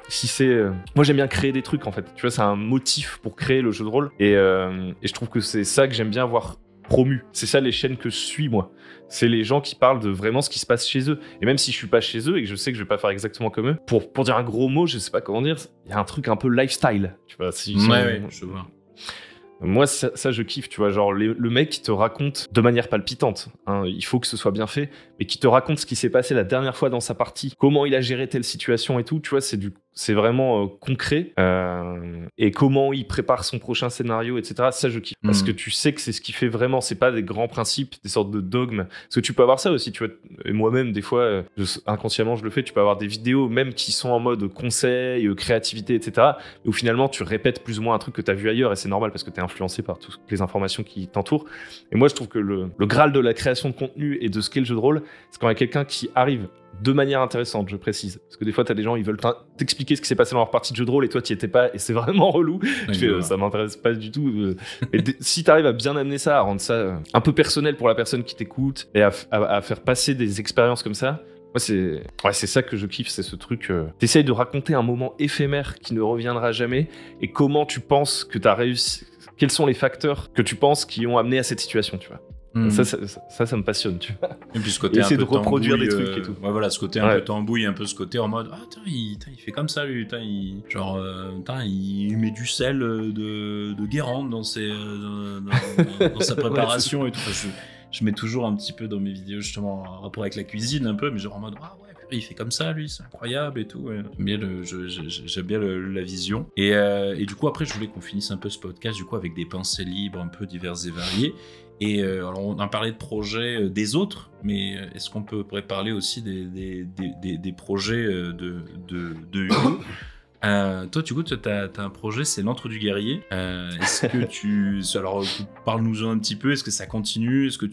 si c'est, moi j'aime bien créer des trucs en fait. Tu vois, c'est un motif pour créer le jeu de rôle et je trouve que c'est ça que j'aime bien voir promu. C'est ça les chaînes que je suis moi. C'est les gens qui parlent de vraiment ce qui se passe chez eux. Et même si je suis pas chez eux et que je sais que je vais pas faire exactement comme eux, pour dire un gros mot, je sais pas comment dire, il y a un truc un peu lifestyle. Tu vois, ouais, je vois. Moi, ça, je kiffe, tu vois, genre le mec qui te raconte de manière palpitante, hein, il faut que ce soit bien fait, mais qui te raconte ce qui s'est passé la dernière fois dans sa partie, comment il a géré telle situation et tout, tu vois, c'est vraiment concret, et comment il prépare son prochain scénario, etc. Ça, je kiffe, parce que tu sais que c'est ce qui fait vraiment, c'est pas des grands principes, des sortes de dogmes, parce que tu peux avoir ça aussi, tu vois, et moi-même, des fois, inconsciemment, je le fais, tu peux avoir des vidéos, même qui sont en mode conseil, créativité, etc., où finalement, tu répètes plus ou moins un truc que t'as vu ailleurs, et c'est normal, parce que t'es influencé par toutes les informations qui t'entourent. Et moi, je trouve que le graal de la création de contenu et de ce qu'est le jeu de rôle, c'est quand il y a quelqu'un qui arrive de manière intéressante, je précise. Parce que des fois, t'as des gens, ils veulent t'expliquer ce qui s'est passé dans leur partie de jeu de rôle et toi, t'y étais pas et c'est vraiment relou. Je fais, ça m'intéresse pas du tout. Mais si t'arrives à bien amener ça, à rendre ça un peu personnel pour la personne qui t'écoute et à faire passer des expériences comme ça, moi, c'est ça que je kiffe, c'est ce truc. T'essayes de raconter un moment éphémère qui ne reviendra jamais et comment tu penses que t'as réussi. Quels sont les facteurs que tu penses qui ont amené à cette situation, tu vois. Ça me passionne, tu vois. Et puis ce côté essayer un peu de reproduire tambouille, des trucs et tout. Ouais, voilà, ce côté un peu tambouille, un peu ce côté en mode ah il fait comme ça lui, il met du sel de Guérande dans dans sa préparation et tout. Enfin, je mets toujours un petit peu dans mes vidéos justement en rapport avec la cuisine un peu, mais genre en mode ah ouais, il fait comme ça lui, c'est incroyable et tout. Ouais. J'aime bien la vision. Et du coup après je voulais qu'on finisse un peu ce podcast du coup avec des pensées libres un peu diverses et variées. Et alors on a parlé de projets des autres, mais est-ce qu'on peut parler aussi des projets de Hugo? Toi, du coup, t'as un projet, c'est l'Antre du Guerrier. Est-ce que alors, parle-nous-en un petit peu. Est-ce que ça continue? Est-ce que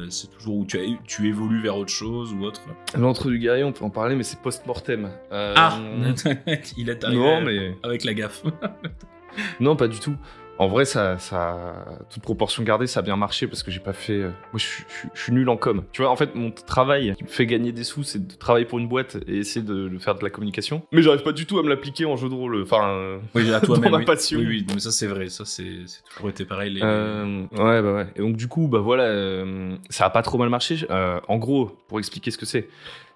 c'est toujours où tu évolues vers autre chose ou autre? L'Antre du Guerrier, on peut en parler, mais c'est post-mortem. Il est arrivé avec la gaffe. Non, pas du tout. En vrai, ça, toute proportion gardée, ça a bien marché parce que j'ai pas fait. Moi, je suis nul en com. Tu vois, en fait, mon travail qui me fait gagner des sous, c'est de travailler pour une boîte et essayer de faire de la communication. Mais j'arrive pas du tout à me l'appliquer en jeu de rôle. Enfin, oui, à toi-même. Dans ma passion. Oui, mais ça, c'est vrai. Ça, c'est toujours été pareil. Ouais. Et donc, du coup, voilà, ça a pas trop mal marché. En gros, pour expliquer ce que c'est.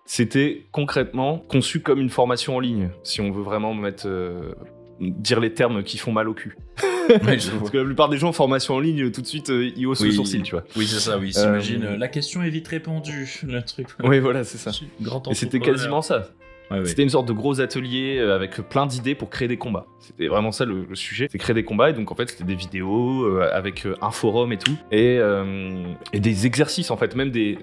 C'était concrètement conçu comme une formation en ligne, si on veut vraiment dire les termes qui font mal au cul. Parce que la plupart des gens en formation en ligne, tout de suite, ils haussent le sourcil, tu vois. Oui, c'est ça, oui. S'imagine, la question est vite répondue, le truc. Oui, voilà, c'est ça. Et c'était quasiment ça. C'était une sorte de gros atelier avec plein d'idées pour créer des combats. C'était vraiment ça le sujet, c'est créer des combats. Et donc en fait c'était des vidéos avec un forum et tout, et des exercices en fait, même des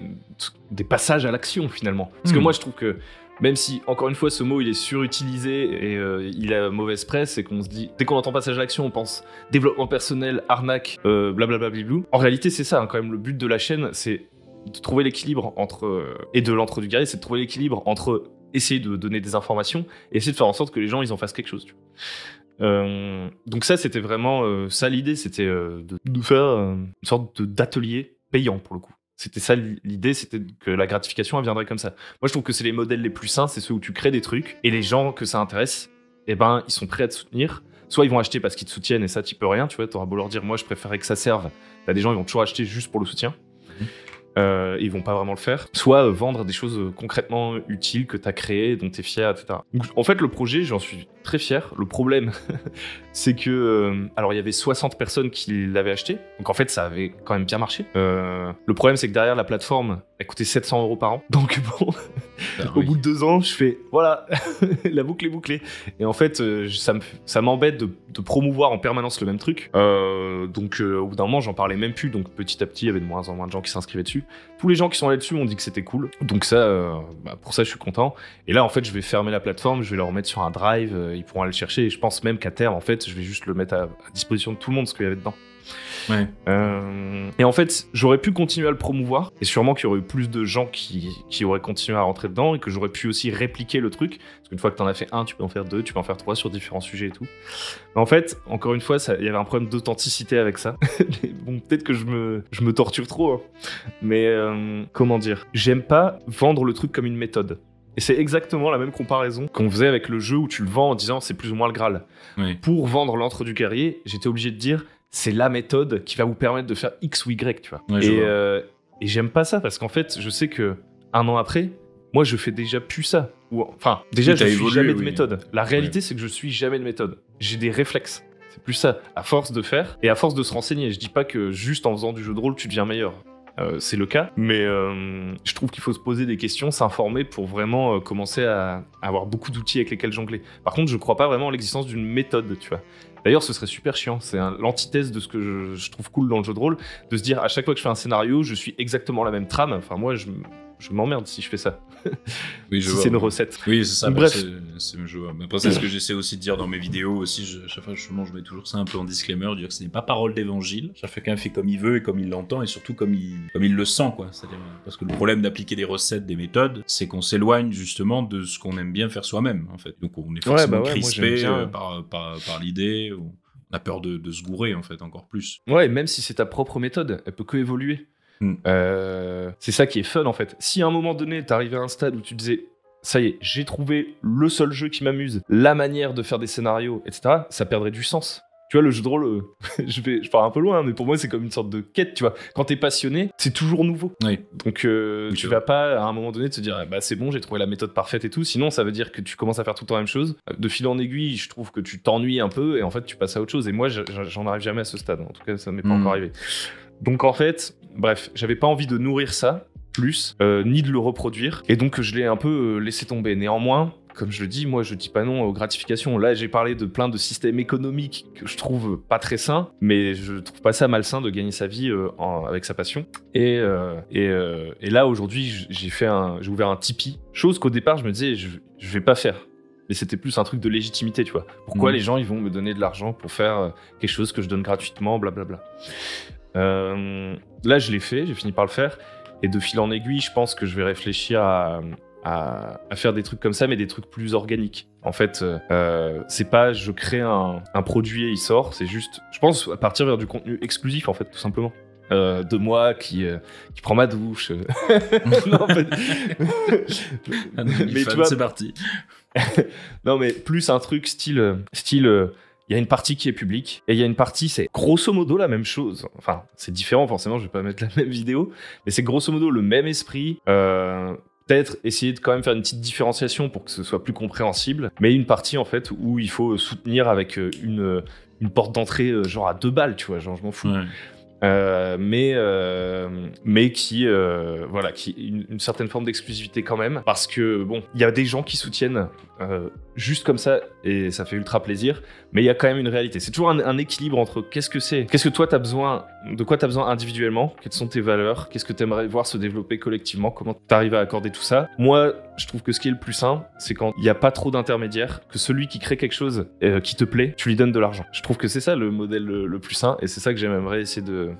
passages à l'action finalement. Parce que moi je trouve que même si, encore une fois, ce mot, il est surutilisé et il a mauvaise presse et qu'on se dit, dès qu'on entend passage à l'action, on pense développement personnel, arnaque, blablabla, bliblou. En réalité, c'est ça, hein, quand même, le but de la chaîne, c'est de trouver l'équilibre et de l'Antre du Guerrier, c'est de trouver l'équilibre entre essayer de donner des informations et essayer de faire en sorte que les gens, ils en fassent quelque chose, tu vois. Donc ça, c'était vraiment ça l'idée, c'était de faire une sorte d'atelier payant, pour le coup. C'était ça l'idée, c'était que la gratification elle viendrait comme ça. Moi je trouve que c'est les modèles les plus sains, c'est ceux où tu crées des trucs et les gens que ça intéresse, eh ben ils sont prêts à te soutenir. Soit ils vont acheter parce qu'ils te soutiennent et ça tu peux rien, tu vois, t'auras beau leur dire moi je préférais que ça serve. T'as des gens ils vont toujours acheter juste pour le soutien. Ils vont pas vraiment le faire. Soit vendre des choses concrètement utiles que t'as créées, dont t'es fier, etc. Donc, en fait, le projet, j'en suis très fier. Le problème, c'est que... alors, il y avait 60 personnes qui l'avaient acheté. Donc, en fait, ça avait quand même bien marché. Le problème, c'est que derrière, la plateforme, elle coûtait 700 € par an. Donc, bon... Au bout de 2 ans, je fais voilà, la boucle est bouclée. Et en fait, ça m'embête de promouvoir en permanence le même truc. Donc au bout d'un moment, j'en parlais même plus. Donc petit à petit, il y avait de moins en moins de gens qui s'inscrivaient dessus. Tous les gens qui sont allés dessus m'ont dit que c'était cool. Donc ça, pour ça, je suis content. Et là, en fait, je vais fermer la plateforme, je vais le remettre sur un drive. Ils pourront aller le chercher. Et je pense même qu'à terme, en fait, je vais juste le mettre à disposition de tout le monde, ce qu'il y avait dedans. Ouais. Et en fait, j'aurais pu continuer à le promouvoir, et sûrement qu'il y aurait eu plus de gens qui auraient continué à rentrer dedans, et que j'aurais pu aussi répliquer le truc, parce qu'une fois que t'en as fait 1, tu peux en faire 2, tu peux en faire 3 sur différents sujets et tout. Mais en fait, encore une fois, il y avait un problème d'authenticité avec ça. Bon, peut-être que je me torture trop, hein. Mais comment dire, j'aime pas vendre le truc comme une méthode. Et c'est exactement la même comparaison qu'on faisait avec le jeu où tu le vends en disant c'est plus ou moins le Graal. Oui. Pour vendre l'antre du guerrier, j'étais obligé de dire c'est la méthode qui va vous permettre de faire X ou Y, tu vois. Ouais, et j'aime pas ça parce qu'en fait, je sais que 1 an après, moi je fais déjà plus ça. Enfin, déjà, Oui, je suis évolué, jamais de oui. méthode. La réalité, c'est que je suis jamais de méthode. J'ai des réflexes. C'est plus ça. À force de faire et à force de se renseigner. Je dis pas que juste en faisant du jeu de rôle, tu deviens meilleur. C'est le cas, mais je trouve qu'il faut se poser des questions, s'informer pour vraiment commencer à avoir beaucoup d'outils avec lesquels jongler. Par contre, je crois pas vraiment à l'existence d'une méthode, tu vois. D'ailleurs, ce serait super chiant, c'est l'antithèse de ce que je trouve cool dans le jeu de rôle, de se dire à chaque fois que je fais un scénario, je suis exactement la même trame. Enfin, moi, je m'emmerde si je fais ça. Oui, je si vois, c'est une ouais. recette. Oui, c'est ça. Donc, Bref. bref. Je vois. Mais après, c'est ce que j'essaie aussi de dire dans mes vidéos aussi. Chaque fois, justement, je mets toujours ça un peu en disclaimer, dire que ce n'est pas parole d'évangile. Chacun fait comme il veut et comme il l'entend et surtout comme il le sent, quoi. C'est-à-dire, parce que le problème d'appliquer des recettes, des méthodes, c'est qu'on s'éloigne justement de ce qu'on aime bien faire soi-même, en fait. Donc, on est forcément moi, crispé j'aime bien. par l'idée. On a peur de se gourer, en fait, encore plus. Ouais, même si c'est ta propre méthode, elle peut que évoluer. C'est ça qui est fun en fait. Si à un moment donné t'arrivais à un stade où tu disais ça y est, j'ai trouvé le seul jeu qui m'amuse, la manière de faire des scénarios, etc., ça perdrait du sens. Tu vois, le jeu de rôle, je pars un peu loin, mais pour moi c'est comme une sorte de quête, tu vois. Quand t'es passionné, c'est toujours nouveau. Oui. Donc tu vas pas à un moment donné te dire bah c'est bon, j'ai trouvé la méthode parfaite et tout. Sinon ça veut dire que tu commences à faire tout le temps la même chose. De fil en aiguille, je trouve que tu t'ennuies un peu et en fait tu passes à autre chose. Et moi j'en arrive jamais à ce stade. En tout cas ça m'est pas encore arrivé. Donc en fait, bref, j'avais pas envie de nourrir ça plus, ni de le reproduire, et donc je l'ai un peu laissé tomber. Néanmoins, comme je le dis, moi je dis pas non aux gratifications. Là j'ai parlé de plein de systèmes économiques que je trouve pas très sains, mais je trouve pas ça malsain de gagner sa vie avec sa passion. Et là aujourd'hui j'ai ouvert un Tipeee, chose qu'au départ je me disais je vais pas faire. Mais c'était plus un truc de légitimité, tu vois. Pourquoi les gens ils vont me donner de l'argent pour faire quelque chose que je donne gratuitement, blablabla. Là je l'ai fait, j'ai fini par le faire, et de fil en aiguille je pense que je vais réfléchir à faire des trucs comme ça, mais des trucs plus organiques. En fait, c'est pas je crée un produit et il sort, c'est juste, je pense, à partir vers du contenu exclusif en fait, tout simplement. De moi qui prend ma douche. Non, en fait... mais tu vois, c'est parti. Non, mais plus un truc style. Il y a une partie qui est publique et il y a une partie, c'est grosso modo la même chose. Enfin, c'est différent, forcément, je vais pas mettre la même vidéo, mais c'est grosso modo le même esprit. Peut-être essayer de quand même faire une petite différenciation pour que ce soit plus compréhensible, mais une partie en fait où il faut soutenir avec une porte d'entrée genre à 2 balles, tu vois, genre je m'en fous. Ouais. Mais qui une certaine forme d'exclusivité quand même, parce que bon, il y a des gens qui soutiennent juste comme ça et ça fait ultra plaisir, mais il y a quand même une réalité. C'est toujours un équilibre entre qu'est-ce que toi t'as besoin, de quoi t'as besoin individuellement, quelles sont tes valeurs, qu'est-ce que t'aimerais voir se développer collectivement, comment t'arrives à accorder tout ça. Moi, je trouve que ce qui est le plus sain, c'est quand il n'y a pas trop d'intermédiaires, que celui qui crée quelque chose qui te plaît, tu lui donnes de l'argent. Je trouve que c'est ça le modèle le plus sain, et c'est ça que j'aimerais essayer de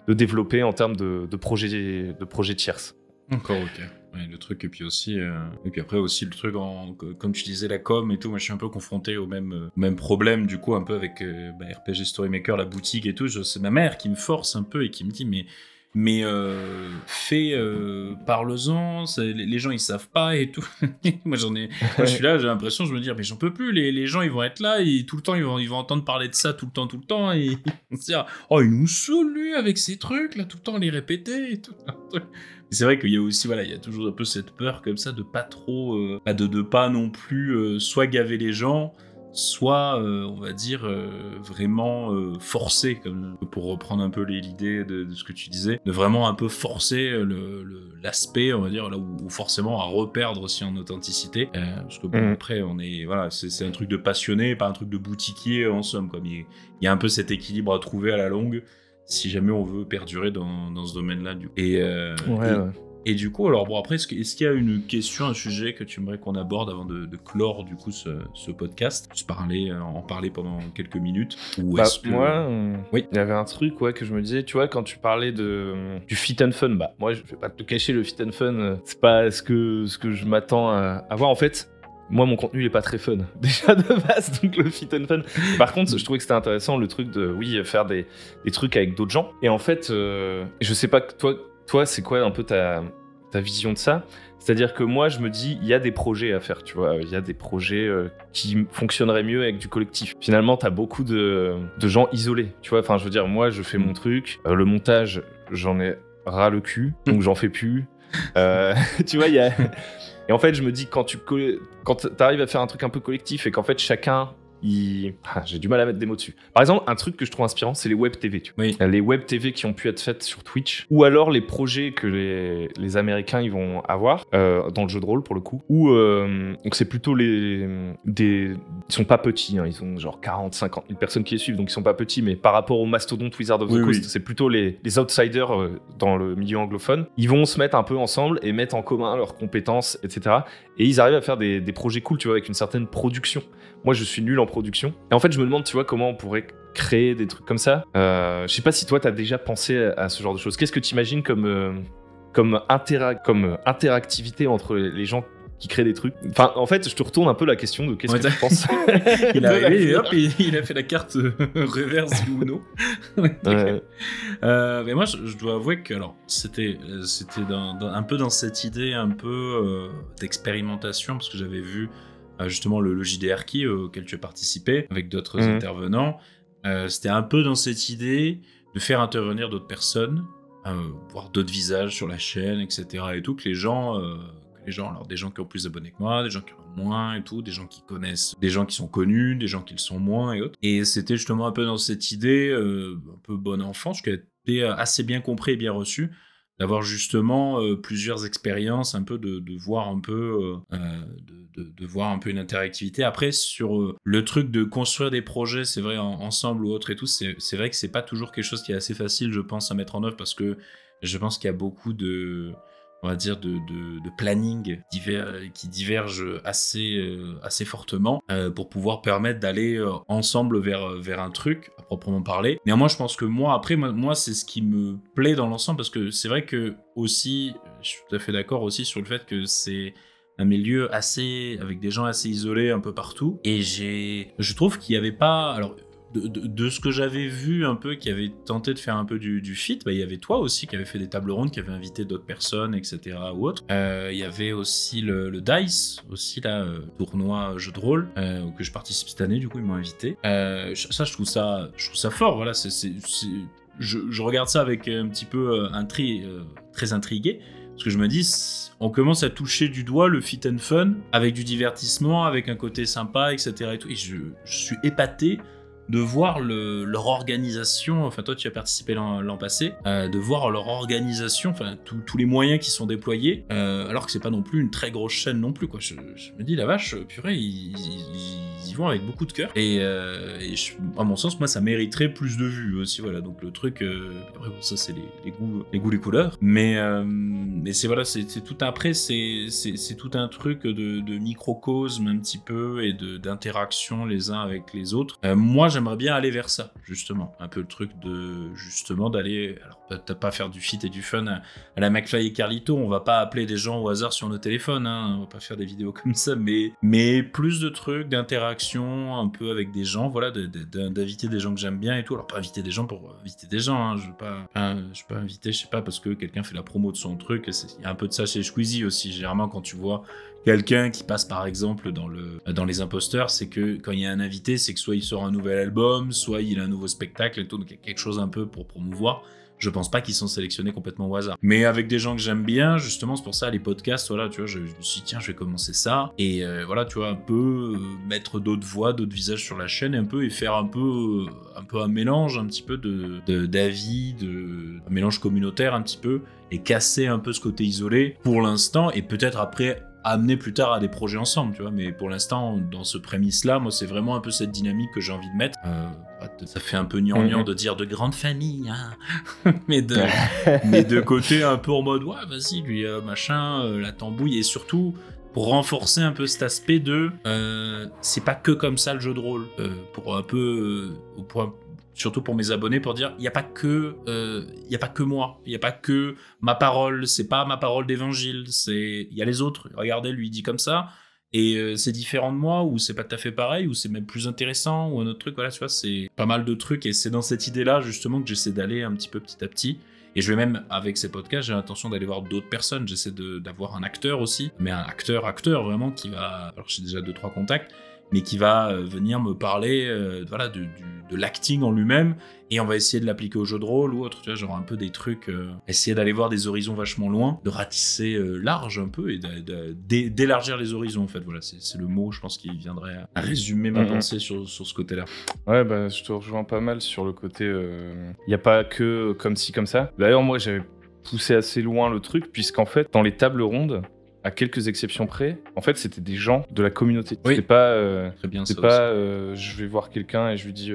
développer en termes de projets tierces. Encore ok. Ouais, le truc, et puis aussi, et puis après aussi le truc, comme tu disais, la com et tout, moi je suis un peu confronté au même problème du coup, un peu avec RPG Story Maker, la boutique et tout. C'est ma mère qui me force un peu et qui me dit mais parle-en, les gens ils savent pas et tout. moi je suis là, j'ai l'impression, je me dis mais j'en peux plus, les gens ils vont être là et tout le temps ils vont entendre parler de ça tout le temps et ils vont se dire oh il nous saoule lui avec ces trucs là, tout le temps les répéter et tout. C'est vrai qu'il y a aussi, il y a toujours un peu cette peur comme ça de pas trop, de pas non plus soit gaver les gens, soit, on va dire, vraiment forcer, comme pour reprendre un peu l'idée de ce que tu disais, de vraiment un peu forcer l'aspect, on va dire, là où forcément à reperdre aussi en authenticité, parce que bon, après, voilà, c'est un truc de passionné, pas un truc de boutiquier en somme, comme il y a un peu cet équilibre à trouver à la longue, si jamais on veut perdurer dans ce domaine-là. Et du coup, alors bon, après, est-ce qu'il y a une question, un sujet que tu aimerais qu'on aborde avant de clore du coup ce podcast, juste en parler pendant quelques minutes, ou est-ce que... Moi, oui, il y avait un truc que je me disais, tu vois, quand tu parlais du fit and fun, moi je vais pas te cacher, le fit and fun, c'est pas ce que je m'attends à voir. En fait, moi, mon contenu, il est pas très fun, déjà de base, donc le fit and fun. Par contre, je trouvais que c'était intéressant, le truc de, faire des trucs avec d'autres gens. Et en fait, je sais pas, toi, c'est quoi un peu ta vision de ça? C'est-à-dire que moi, je me dis, il y a des projets à faire, tu vois. Il y a des projets qui fonctionneraient mieux avec du collectif. Finalement, t'as beaucoup de gens isolés, tu vois. Enfin, je veux dire, moi, je fais mon truc. Le montage, j'en ai ras le cul, donc j'en fais plus. Tu vois, Et en fait, je me dis, quand t'arrives à faire un truc un peu collectif et qu'en fait, chacun... j'ai du mal à mettre des mots dessus. Par exemple, un truc que je trouve inspirant, c'est les web TV. Tu vois. Oui. Les web TV qui ont pu être faites sur Twitch, ou alors les projets que les Américains ils vont avoir dans le jeu de rôle pour le coup. Donc c'est plutôt ils sont pas petits, hein, ils ont genre 40-50 000 personnes qui les suivent, donc ils sont pas petits, mais par rapport au mastodonte Wizard of the Coast, c'est plutôt les outsiders dans le milieu anglophone. Ils vont se mettre un peu ensemble et mettre en commun leurs compétences, etc. Et ils arrivent à faire des projets cool, tu vois, avec une certaine production. Moi, je suis nul en production. Et en fait, je me demande, tu vois, comment on pourrait créer des trucs comme ça. Je sais pas si toi, t'as déjà pensé à ce genre de choses. Qu'est-ce que tu imagines comme interactivité entre les gens qui créent des trucs? Enfin, en fait, je te retourne un peu la question de qu'est-ce que tu penses. Il est arrivé et hop, il a fait la carte reverse du Uno. Mais moi, je dois avouer que alors, c'était un peu dans cette idée un peu d'expérimentation, parce que j'avais vu justement le JDR auquel tu as participé avec d'autres intervenants. C'était un peu dans cette idée de faire intervenir d'autres personnes, voir d'autres visages sur la chaîne, etc. et tout, que les gens, alors des gens qui ont plus d'abonnés que moi, des gens qui en ont moins et tout, des gens qui connaissent, des gens qui sont connus, des gens qui le sont moins et autres. Et c'était justement un peu dans cette idée, un peu bon enfant, qui a été assez bien compris et bien reçu, d'avoir justement plusieurs expériences, un peu de voir un peu de voir un peu une interactivité. Après, sur le truc de construire des projets, c'est vrai, ensemble ou autre et tout, c'est vrai que c'est pas toujours quelque chose qui est assez facile, je pense, à mettre en œuvre, parce que je pense qu'il y a beaucoup de, on va dire, de planning qui divergent assez fortement pour pouvoir permettre d'aller ensemble vers un truc à proprement parler. Néanmoins, je pense que moi, c'est ce qui me plaît dans l'ensemble, parce que c'est vrai que aussi, je suis tout à fait d'accord aussi sur le fait que c'est un milieu avec des gens assez isolés un peu partout, et je trouve qu'il n'y avait pas... Alors, de ce que j'avais vu un peu, qui avait tenté de faire un peu du fit, il y avait toi aussi qui avait fait des tables rondes, qui avait invité d'autres personnes, etc. ou autre. Il y avait aussi le DICE, aussi là, tournoi jeu de rôle, que je participe cette année, du coup ils m'ont invité. Ça, je trouve ça fort, voilà, je regarde ça avec un petit peu très intrigué, parce que je me dis, on commence à toucher du doigt le fit and fun, avec du divertissement, avec un côté sympa, etc. et tout, et je suis épaté de voir leur organisation. Enfin, toi tu as participé l'an passé, de voir leur organisation, enfin tous les moyens qui sont déployés, alors que c'est pas non plus une très grosse chaîne non plus, quoi. Je me dis, la vache, purée, ils y vont avec beaucoup de cœur, et à mon sens, moi ça mériterait plus de vues aussi, voilà. Donc le truc, après bon, ça c'est les goûts, les couleurs, mais c'est voilà, c'est tout après, c'est tout un truc de microcosme un petit peu, et d'interaction les uns avec les autres. Moi j'aimerais bien aller vers ça, justement, un peu le truc de justement d'aller, alors peut-être pas faire du fit et du fun à la McFly et Carlito, on va pas appeler des gens au hasard sur nos téléphones, hein, on va pas faire des vidéos comme ça, mais plus de trucs d'interaction un peu avec des gens, voilà, d'inviter des gens que j'aime bien et tout. Alors pas inviter des gens pour inviter des gens, hein, je veux pas inviter, je sais pas, parce que quelqu'un fait la promo de son truc. Il y a un peu de ça chez Squeezie aussi, généralement quand tu vois quelqu'un qui passe par exemple dans les imposteurs, c'est que quand il y a un invité, c'est que soit il sort un nouvel album, soit il a un nouveau spectacle et tout, donc il y a quelque chose un peu pour promouvoir. je pense pas qu'ils sont sélectionnés complètement au hasard. Mais avec des gens que j'aime bien, justement, c'est pour ça les podcasts, voilà, tu vois, je me suis dit tiens, je vais commencer ça et voilà, tu vois, un peu mettre d'autres voix, d'autres visages sur la chaîne et faire un peu un mélange un petit peu d'avis, un mélange communautaire un petit peu et casser un peu ce côté isolé pour l'instant et peut-être après amener plus tard à des projets ensemble, tu vois, mais pour l'instant, dans ce prémisse-là, moi, c'est vraiment un peu cette dynamique que j'ai envie de mettre. Ça fait un peu gnangnan de dire de grande famille, hein. mais de côté un peu en mode, ouais, vas-y, lui, machin, la tambouille, et surtout, pour renforcer un peu cet aspect de, c'est pas que comme ça le jeu de rôle, pour un peu, surtout pour mes abonnés, pour dire il y a pas que moi, il y a pas que ma parole, c'est pas ma parole d'évangile, il y a les autres. Regardez, lui il dit comme ça et c'est différent de moi ou c'est pas tout à fait pareil ou c'est même plus intéressant ou un autre truc. Voilà, tu vois, c'est pas mal de trucs et c'est dans cette idée-là justement que j'essaie d'aller un petit peu petit à petit. Et je vais même, avec ces podcasts, j'ai l'intention d'aller voir d'autres personnes. J'essaie d'avoir un acteur aussi, mais un acteur vraiment qui va. Alors j'ai déjà 2-3 contacts, mais qui va venir me parler voilà, de l'acting en lui-même, et on va essayer de l'appliquer au jeu de rôle ou autre, tu vois, genre un peu des trucs, essayer d'aller voir des horizons vachement loin, de ratisser large un peu, et d'élargir les horizons, en fait, voilà, c'est le mot, je pense, qui viendrait à résumer ma pensée sur ce côté-là. Ouais, bah, je te rejoins pas mal sur le côté, il n'y a pas que comme ci, comme ça. D'ailleurs, moi, j'avais poussé assez loin le truc, puisqu'en fait, dans les tables rondes, à quelques exceptions près, en fait, c'était des gens de la communauté. Oui. C'était pas, très bien, c'est pas je vais voir quelqu'un et je lui dis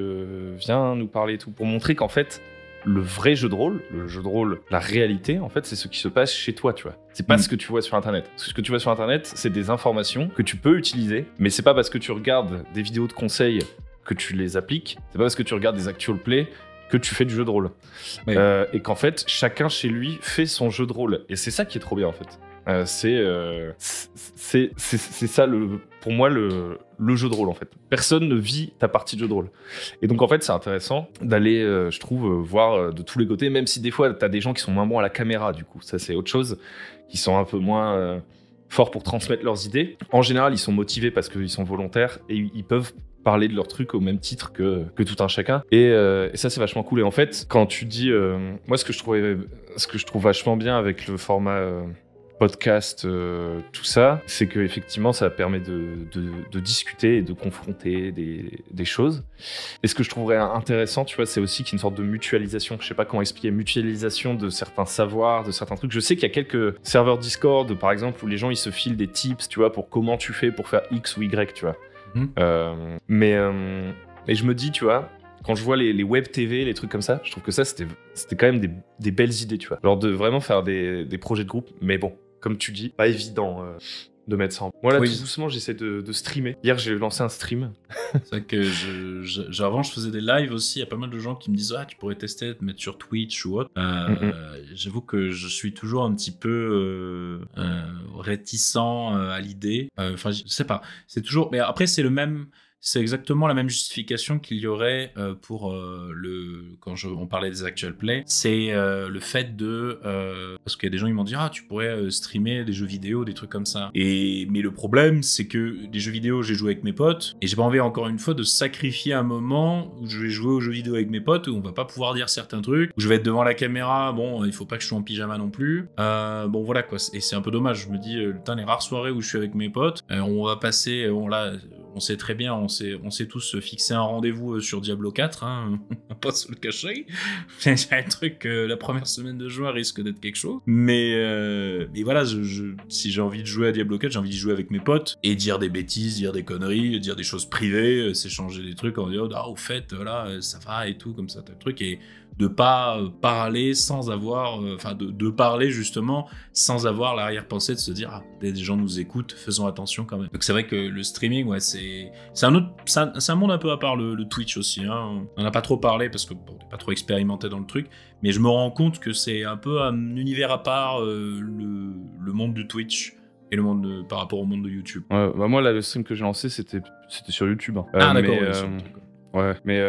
viens nous parler et tout. Pour montrer qu'en fait, le vrai jeu de rôle, la réalité, en fait, c'est ce qui se passe chez toi, tu vois. C'est pas ce que tu vois sur Internet. Parce que ce que tu vois sur Internet, c'est des informations que tu peux utiliser, mais c'est pas parce que tu regardes des vidéos de conseils que tu les appliques, c'est pas parce que tu regardes des actual play que tu fais du jeu de rôle. Oui. Et qu'en fait, chacun chez lui fait son jeu de rôle. Et c'est ça qui est trop bien, en fait. C'est ça pour moi le jeu de rôle, en fait. Personne ne vit ta partie de jeu de rôle. Et donc en fait c'est intéressant d'aller je trouve voir de tous les côtés, même si des fois t'as des gens qui sont moins bons à la caméra, du coup ça c'est autre chose, qui sont un peu moins forts pour transmettre leurs idées. En général ils sont motivés parce qu'ils sont volontaires et ils peuvent parler de leur truc au même titre que tout un chacun, et ça c'est vachement cool. Et en fait quand tu dis moi ce que je trouve vachement bien avec le format podcast, tout ça, c'est que effectivement ça permet de discuter et de confronter des choses. Et ce que je trouverais intéressant, tu vois, c'est aussi qu'il y a une sorte de mutualisation. Je sais pas comment expliquer, mutualisation de certains savoirs, de certains trucs. Je sais qu'il y a quelques serveurs Discord, par exemple, où les gens ils se filent des tips, tu vois, pour comment tu fais pour faire X ou Y, tu vois. Mais je me dis, tu vois, quand je vois les web TV, les trucs comme ça, je trouve que ça c'était quand même des belles idées, tu vois. Alors de vraiment faire des projets de groupe, mais bon, comme tu dis, pas évident de mettre ça en... Moi là, tout doucement, j'essaie de streamer. Hier, j'ai lancé un stream. C'est vrai que avant, je faisais des lives aussi. Il y a pas mal de gens qui me disent « Ah, tu pourrais tester, te mettre sur Twitch ou autre. » J'avoue que je suis toujours un petit peu réticent à l'idée. Enfin, je sais pas. C'est toujours... Mais après, c'est exactement la même justification qu'il y aurait pour quand on parlait des actual play, c'est le fait de parce qu'il y a des gens qui m'ont dit ah tu pourrais streamer des jeux vidéo, des trucs comme ça. Mais le problème c'est que les jeux vidéo j'ai joué avec mes potes et j'ai pas envie encore une fois de sacrifier un moment où je vais jouer aux jeux vidéo avec mes potes où on va pas pouvoir dire certains trucs, où je vais être devant la caméra, bon il faut pas que je sois en pyjama non plus. Bon voilà quoi, et c'est un peu dommage. Je me dis putain les rares soirées où je suis avec mes potes, on va passer on sait très bien, on s'est tous fixé un rendez-vous sur Diablo 4, hein, on va pas se le cacher. C'est un truc, la première semaine de juin risque d'être quelque chose. Mais voilà, si j'ai envie de jouer à Diablo 4, j'ai envie de jouer avec mes potes et dire des bêtises, dire des conneries, dire des choses privées, s'échanger des trucs en disant ah au fait, voilà, ça va et tout, comme ça, tel truc, et de pas parler sans avoir, enfin de parler justement sans avoir l'arrière-pensée de se dire ah des gens nous écoutent, faisons attention quand même. Donc c'est vrai que le streaming, ouais, c'est un monde un peu à part le Twitch aussi, hein. On n'a pas trop parlé parce que bon, on n'est pas trop expérimenté dans le truc, mais je me rends compte que c'est un peu un univers à part, le monde du Twitch et le monde par rapport au monde de YouTube. Ouais, bah moi là le stream que j'ai lancé c'était sur YouTube. Hein. Ah d'accord. Ouais, mais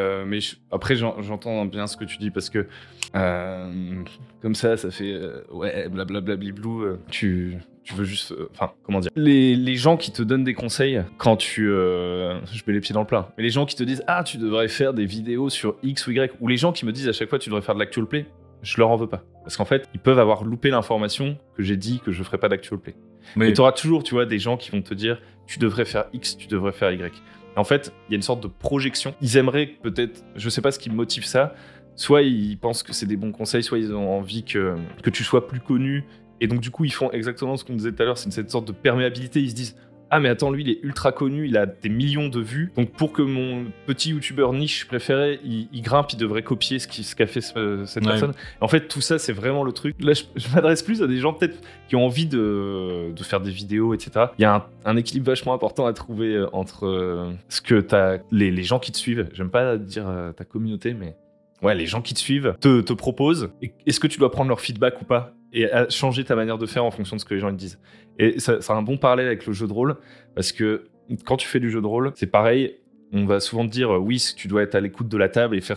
après j'entends bien ce que tu dis parce que comme ça fait ouais blablabla bliblou, tu veux juste enfin comment dire, les gens qui te donnent des conseils quand je mets les pieds dans le plat, mais les gens qui te disent ah tu devrais faire des vidéos sur X ou Y, ou les gens qui me disent à chaque fois tu devrais faire de l'actual play, je leur en veux pas. Parce qu'en fait, ils peuvent avoir loupé l'information que j'ai dit que je ferais pas d'actual play. Oui. Et tu auras toujours, tu vois, des gens qui vont te dire tu devrais faire X, tu devrais faire Y. Et en fait, il y a une sorte de projection. Ils aimeraient peut-être, je sais pas ce qui motive ça, soit ils pensent que c'est des bons conseils, soit ils ont envie que tu sois plus connu. Et donc, du coup, ils font exactement ce qu'on disait tout à l'heure, c'est cette sorte de perméabilité. Ils se disent ah, mais attends, lui, il est ultra connu, il a des millions de vues. Donc, pour que mon petit youtubeur niche préféré, il grimpe, il devrait copier ce qu'a fait cette personne. En fait, tout ça, c'est vraiment le truc. Là, je m'adresse plus à des gens peut-être qui ont envie de faire des vidéos, etc. Il y a un équilibre vachement important à trouver entre ce que les gens qui te suivent, j'aime pas dire ta communauté, mais ouais, les gens qui te suivent te proposent. Est-ce que tu dois prendre leur feedback ou pas ? Et à changer ta manière de faire en fonction de ce que les gens te disent. Et ça a un bon parallèle avec le jeu de rôle, parce que quand tu fais du jeu de rôle, c'est pareil, on va souvent te dire oui, tu dois être à l'écoute de la table et faire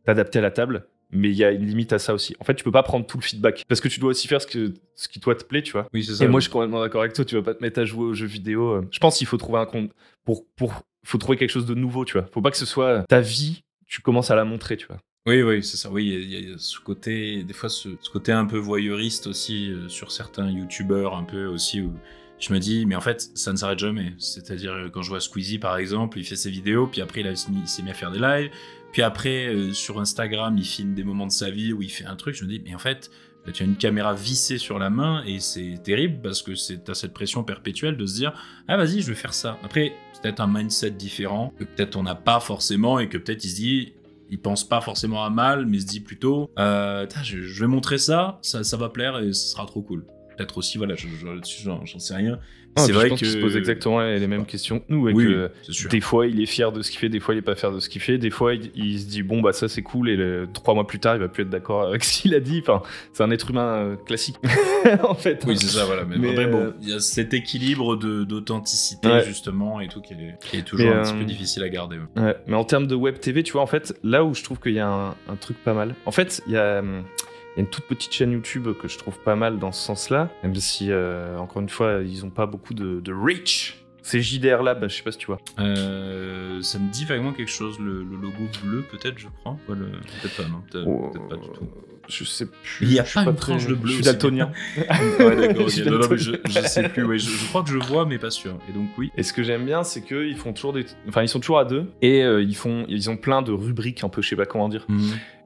t'adapter à la table, mais il y a une limite à ça aussi. En fait, tu peux pas prendre tout le feedback, parce que tu dois aussi faire ce qui toi te plaît, tu vois. Oui, c'est ça. Et moi, je suis complètement d'accord avec toi, tu vas pas te mettre à jouer aux jeux vidéo. Je pense qu'il faut trouver un compte, faut trouver quelque chose de nouveau, tu vois. Faut pas que ce soit ta vie, tu commences à la montrer, tu vois. Oui, c'est ça. Oui, il y a ce côté, des fois, ce côté un peu voyeuriste aussi sur certains youtubeurs, un peu aussi, où je me dis, mais en fait, ça ne s'arrête jamais. C'est-à-dire, quand je vois Squeezie, par exemple, il fait ses vidéos, puis après, il s'est mis à faire des lives, puis après, sur Instagram, il filme des moments de sa vie où il fait un truc, je me dis, mais en fait, là, tu as une caméra vissée sur la main, et c'est terrible, parce que t'as cette pression perpétuelle de se dire, ah, vas-y, je vais faire ça. Après, c'est peut-être un mindset différent, que peut-être on n'a pas forcément, et que peut-être il se dit, il pense pas forcément à mal, mais il se dit plutôt je vais montrer ça va plaire et ce sera trop cool. Peut-être aussi, voilà, là-dessus, j'en sais rien. C'est vrai qu'il se pose exactement les mêmes questions que nous. Et oui, que des fois, il est fier de ce qu'il fait, des fois, il est pas fier de ce qu'il fait. Des fois, il se dit, bon, bah ça, c'est cool. Et 3 mois plus tard, il va plus être d'accord avec ce qu'il a dit. Enfin, c'est un être humain classique, en fait. Oui, c'est ça, voilà. Mais après, bon, il y a cet équilibre d'authenticité, justement, et tout, qui est toujours un petit peu difficile à garder. Ouais. Mais en termes de web TV, tu vois, en fait, là où je trouve qu'il y a un truc pas mal. En fait, il y a une toute petite chaîne YouTube que je trouve pas mal dans ce sens-là, même si, encore une fois, ils ont pas beaucoup de reach. C'est JDR Lab, je sais pas si tu vois. Ça me dit vaguement quelque chose, le logo bleu, peut-être, je crois. Peut-être pas, non. Peut-être pas du tout. Je sais plus. Il y a pas une tranche de bleu. Je suis daltonien. Ouais, d'accord. Okay. Non, mais je sais plus. Ouais, je crois que je vois, mais pas sûr. Et donc, oui. Et ce que j'aime bien, c'est qu'ils font toujours ils sont toujours à deux. Et ils ont plein de rubriques, un peu, je sais pas comment dire.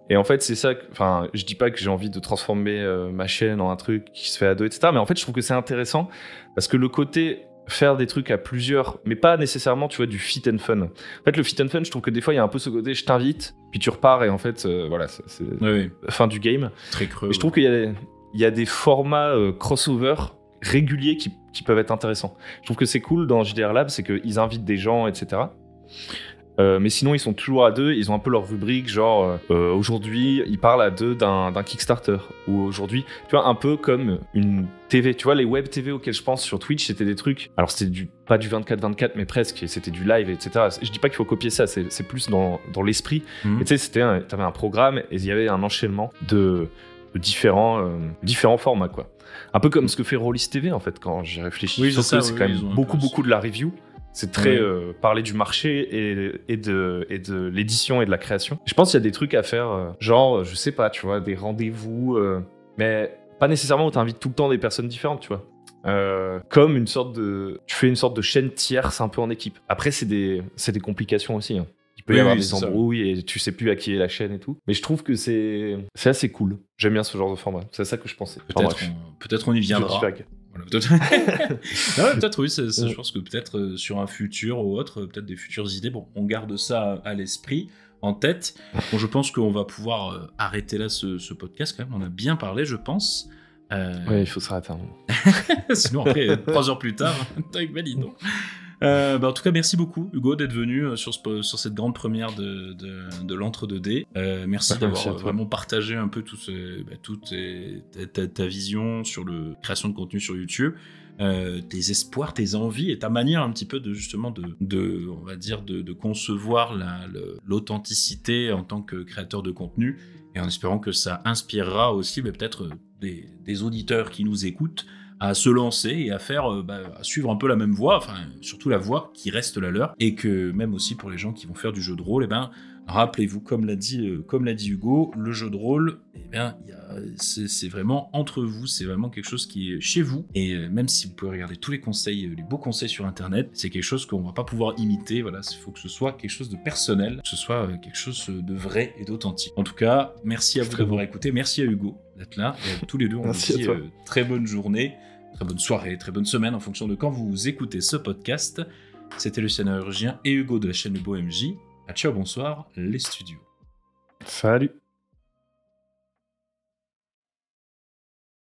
Et en fait, c'est ça. Enfin, je dis pas que j'ai envie de transformer ma chaîne en un truc qui se fait à deux, etc. Mais en fait, je trouve que c'est intéressant parce que le côté faire des trucs à plusieurs, mais pas nécessairement, tu vois, du fit and fun. En fait, le fit and fun, je trouve que des fois, il y a un peu ce côté, je t'invite, puis tu repars, et en fait, voilà, c'est fin du game. Très creux. Et je trouve qu'il y a des formats crossover réguliers qui peuvent être intéressants. Je trouve que c'est cool dans JDR Lab, c'est qu'ils invitent des gens, etc. Mais sinon, ils sont toujours à deux, ils ont un peu leur rubrique, genre aujourd'hui, ils parlent à deux d'un Kickstarter. Ou aujourd'hui, tu vois, un peu comme une TV. Tu vois, les web TV auxquels je pense sur Twitch, c'était des trucs. Alors, c'était pas du 24-24, mais presque, et c'était du live, etc. Je dis pas qu'il faut copier ça, c'est plus dans l'esprit. Et tu sais, t'avais un programme et il y avait un enchaînement de différents formats, quoi. Un peu comme ce que fait Rollis TV, en fait, quand j'y réfléchis. Oui, c'est quand même beaucoup de la review. C'est très parler du marché et de l'édition et de la création. Je pense qu'il y a des trucs à faire, genre, je sais pas, tu vois, des rendez-vous, mais pas nécessairement où tu invites tout le temps des personnes différentes, tu vois. Comme tu fais une sorte de chaîne tierce un peu en équipe. Après, c'est des complications aussi. Hein. Il peut y avoir des embrouilles et tu sais plus à qui est la chaîne et tout. Mais je trouve que c'est assez cool. J'aime bien ce genre de format. C'est ça que je pensais. Peut-être on y viendra. Voilà, peut-être oui, je pense que peut-être sur un futur ou autre, peut-être des futures idées. Bon, on garde ça à l'esprit, en tête. Bon, je pense qu'on va pouvoir arrêter là ce podcast quand même. On a bien parlé, je pense. Oui, il faut se rater. Sinon, après, 3 heures plus tard, tac, valide. En tout cas, merci beaucoup, Hugo, d'être venu sur cette grande première de l'Entre-2D. Merci d'avoir vraiment partagé un peu toute ta vision sur la création de contenu sur YouTube, tes espoirs, tes envies et ta manière un petit peu on va dire, de concevoir l'authenticité en tant que créateur de contenu, et en espérant que ça inspirera aussi peut-être des auditeurs qui nous écoutent à se lancer et à faire, à suivre un peu la même voie, enfin surtout la voie qui reste la leur, et que même aussi pour les gens qui vont faire du jeu de rôle, rappelez-vous, comme l'a dit Hugo, le jeu de rôle, c'est vraiment entre vous, c'est vraiment quelque chose qui est chez vous, et même si vous pouvez regarder tous les conseils, les beaux conseils sur internet, c'est quelque chose qu'on va pas pouvoir imiter, voilà, il faut que ce soit quelque chose de personnel, que ce soit quelque chose de vrai et d'authentique. En tout cas, merci à vous d'avoir écouté, merci à Hugo d'être là, et à tous les deux, on vous dit très bonne journée, très bonne soirée, très bonne semaine en fonction de quand vous écoutez ce podcast. C'était le scénarien et Hugo de la chaîne BoMJ. Ciao, bonsoir, les studios. Salut.